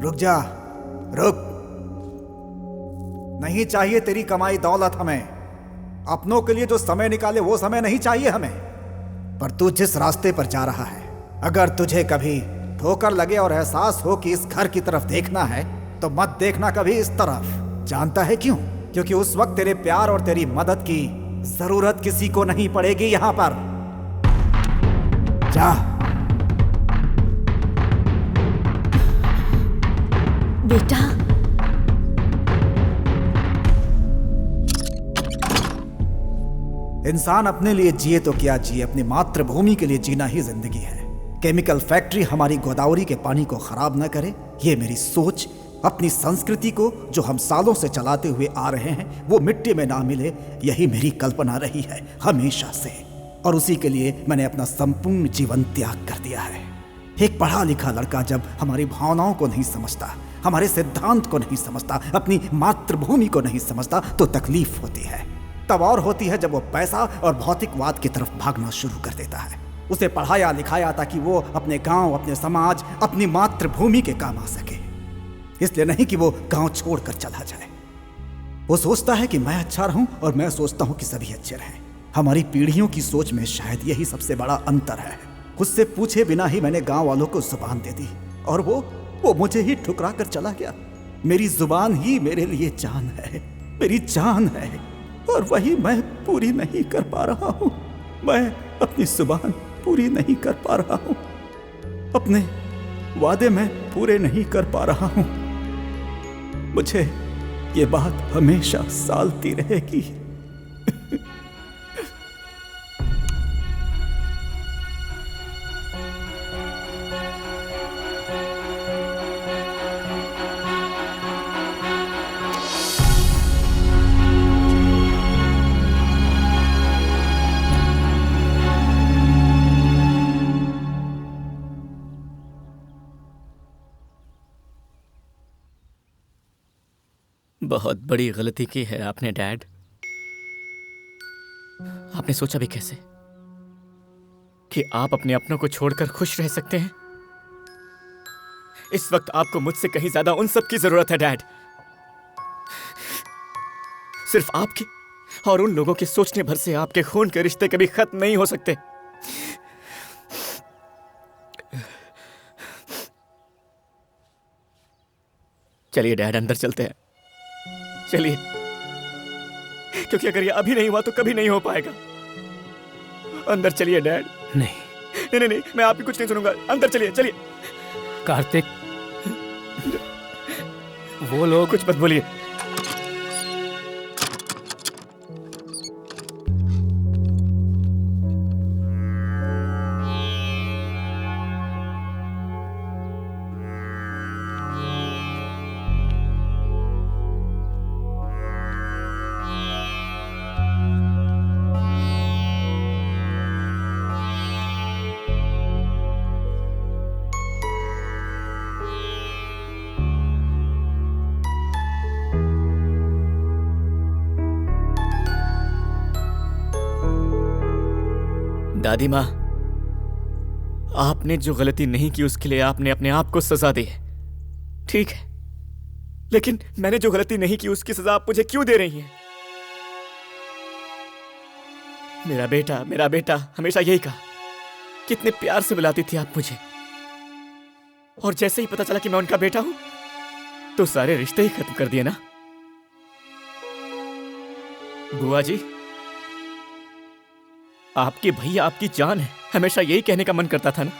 रुक जा, रुक। नहीं चाहिए तेरी कमाई दौलत हमें। अपनों के लिए जो समय निकाले वो समय नहीं चाहिए हमें। पर तू जिस रास्ते पर जा रहा है, अगर तुझे कभी ठोकर लगे और एहसास हो कि इस घर की तरफ देखना है तो मत देखना कभी इस तरफ। जानता है क्यों? क्योंकि उस वक्त तेरे प्यार और तेरी मदद की जरूरत किसी को नहीं पड़ेगी यहां पर। जा। बेटा, इंसान अपने लिए जिए तो क्या जिए, अपनी मातृभूमि के लिए जीना ही जिंदगी है। केमिकल फैक्ट्री हमारी गोदावरी के पानी को खराब न करे, ये मेरी सोच। अपनी संस्कृति को जो हम सालों से चलाते हुए आ रहे हैं वो मिट्टी में ना मिले, यही मेरी कल्पना रही है हमेशा से। और उसी के लिए मैंने अपना संपूर्ण जीवन त्याग कर दिया है। एक पढ़ा लिखा लड़का जब हमारी भावनाओं को नहीं समझता, हमारे सिद्धांत को नहीं समझता, अपनी मातृभूमि को नहीं समझता तो तकलीफ होती है। तब और होती है जब वो पैसा और भौतिकवाद की तरफ भागना शुरू कर देता है। उसे पढ़ाया लिखाया ताकि वो अपने गांव, अपने समाज, अपनी मातृभूमि के काम आ सके, इसलिए नहीं कि वो गांव छोड़कर चला जाए। वो सोचता है कि मैं अच्छा रहूं और मैं सोचता हूं कि सभी अच्छे रहें। हमारी पीढ़ियों की सोच में शायद यही सबसे बड़ा अंतर है। उससे पूछे बिना ही मैंने गांव वालों को जुबान दे दी और वो मुझे ही ठुकरा कर चला गया। मेरी जुबान ही मेरे लिए जान है, मेरी जान है, और वही मैं पूरी नहीं कर पा रहा हूं। मैं अपनी जुबान पूरी नहीं कर पा रहा हूं, अपने वादे मैं पूरे नहीं कर पा रहा हूं। मुझे ये बात हमेशा सालती रहेगी। बहुत बड़ी गलती की है आपने डैड। आपने सोचा भी कैसे कि आप अपने अपनों को छोड़कर खुश रह सकते हैं? इस वक्त आपको मुझसे कहीं ज्यादा उन सब की जरूरत है डैड। सिर्फ आपके और उन लोगों के सोचने भर से आपके खून के रिश्ते कभी खत्म नहीं हो सकते। चलिए डैड, अंदर चलते हैं, चलिए, क्योंकि अगर ये अभी नहीं हुआ तो कभी नहीं हो पाएगा। अंदर चलिए डैड। नहीं नहीं नहीं नहीं, मैं आपकी कुछ नहीं सुनूंगा, अंदर चलिए चलिए। कार्तिक, वो लोग। कुछ मत बोलिए। दादी माँ, आपने जो गलती नहीं की उसके लिए आपने अपने आप को सजा दी है, ठीक है, लेकिन मैंने जो गलती नहीं की उसकी सजा आप मुझे क्यों दे रही हैं? मेरा बेटा हमेशा यही कहा, कितने प्यार से बुलाती थी आप मुझे, और जैसे ही पता चला कि मैं उनका बेटा हूं तो सारे रिश्ते ही खत्म कर दिए ना। बुआ जी, आपके भैया आपकी जान है, हमेशा यही कहने का मन करता था ना।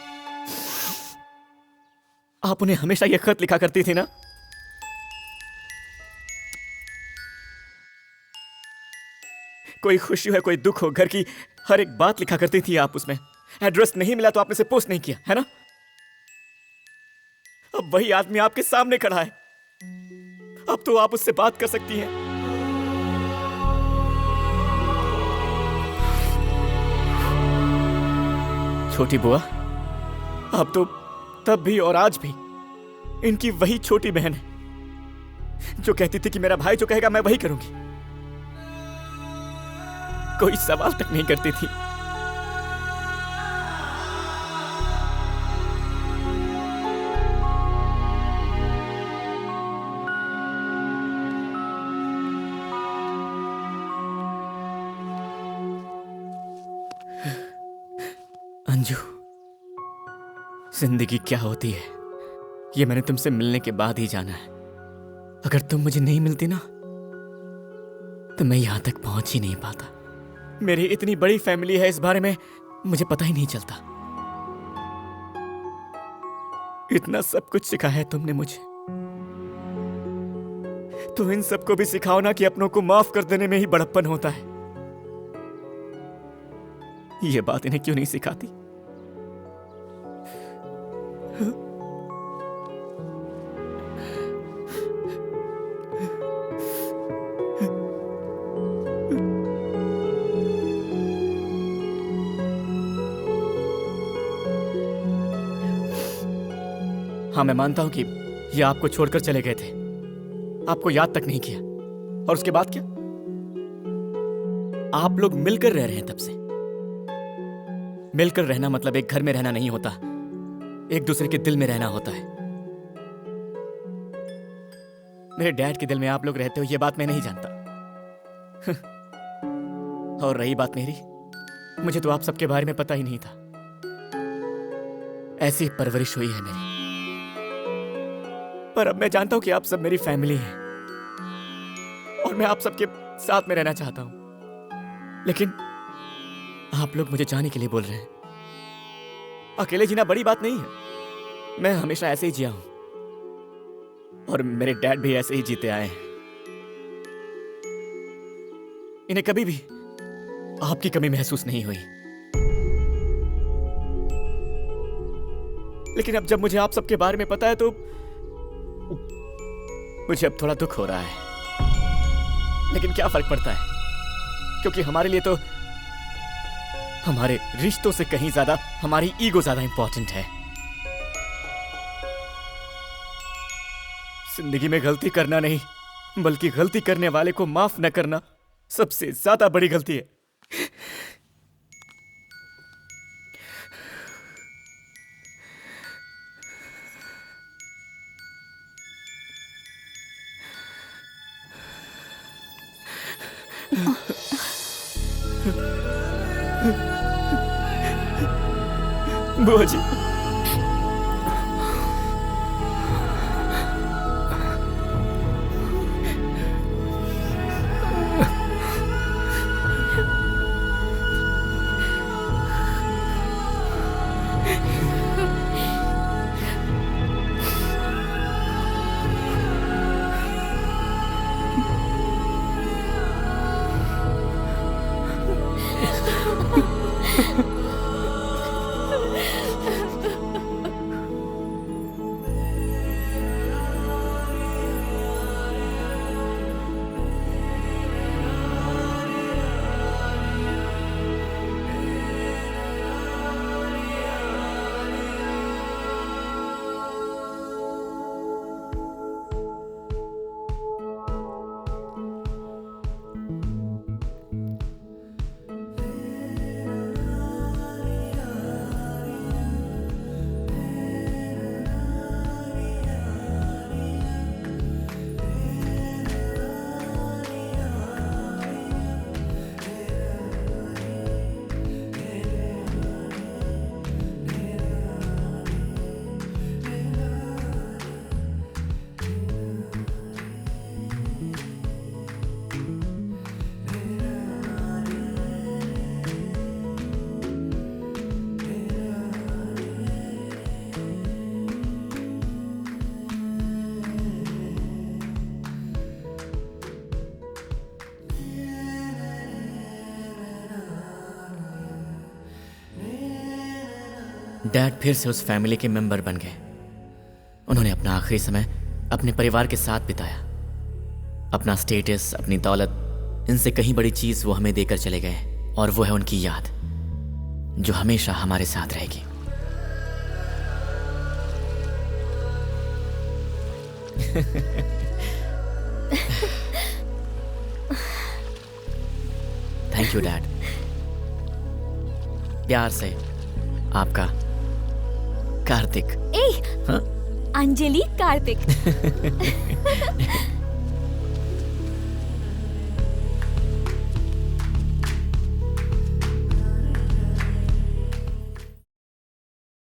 आप उन्हें हमेशा यह खत लिखा करती थी ना। कोई खुशी हो कोई दुख हो, घर की हर एक बात लिखा करती थी आप उसमें। एड्रेस नहीं मिला तो आपने से पोस्ट नहीं किया, है ना। अब वही आदमी आपके सामने खड़ा है, अब तो आप उससे बात कर सकती हैं। छोटी बुआ, आप तो तब भी और आज भी इनकी वही छोटी बहन है जो कहती थी कि मेरा भाई जो कहेगा मैं वही करूंगी, कोई सवाल तक नहीं करती थी। अंजू, जिंदगी क्या होती है ये मैंने तुमसे मिलने के बाद ही जाना है। अगर तुम मुझे नहीं मिलती ना तो मैं यहां तक पहुंच ही नहीं पाता। मेरी इतनी बड़ी फैमिली है, इस बारे में मुझे पता ही नहीं चलता। इतना सब कुछ सिखाया है तुमने मुझे, तो इन सबको भी सिखाओ ना कि अपनों को माफ कर देने में ही बड़प्पन होता है। ये बात इन्हें क्यों नहीं सिखाती? हाँ, मैं मानता हूं कि ये आपको छोड़कर चले गए थे, आपको याद तक नहीं किया, और उसके बाद क्या? आप लोग मिलकर रह रहे हैं तब से। मिलकर रहना मतलब एक घर में रहना नहीं होता, एक दूसरे के दिल में रहना होता है। मेरे डैड के दिल में आप लोग रहते हो ये बात मैं नहीं जानता। और रही बात मेरी, मुझे तो आप सबके बारे में पता ही नहीं था। ऐसी परवरिश हुई है मेरी, पर अब मैं जानता हूं कि आप सब मेरी फैमिली हैं और मैं आप सबके साथ में रहना चाहता हूं। लेकिन आप लोग मुझे जाने के लिए बोल रहे हैं। अकेले जीना बड़ी बात नहीं है, मैं हमेशा ऐसे ही जिया हूं और मेरे डैड भी ऐसे ही जीते आए हैं। इन्हें कभी भी आपकी कमी महसूस नहीं हुई। लेकिन अब जब मुझे आप सबके बारे में पता है तो मुझे अब थोड़ा दुख हो रहा है। लेकिन क्या फर्क पड़ता है, क्योंकि हमारे लिए तो हमारे रिश्तों से कहीं ज्यादा हमारी ईगो ज्यादा इंपॉर्टेंट है। जिंदगी में गलती करना नहीं, बल्कि गलती करने वाले को माफ न करना सबसे ज्यादा बड़ी गलती है। बुआ जी, डैड फिर से उस फैमिली के मेंबर बन गए। उन्होंने अपना आखिरी समय अपने परिवार के साथ बिताया। अपना स्टेटस, अपनी दौलत, इनसे कहीं बड़ी चीज वो हमें देकर चले गए, और वो है उनकी याद जो हमेशा हमारे साथ रहेगी। Thank you dad. प्यार से आपका कार्तिक। ए, अंजलि कार्तिक।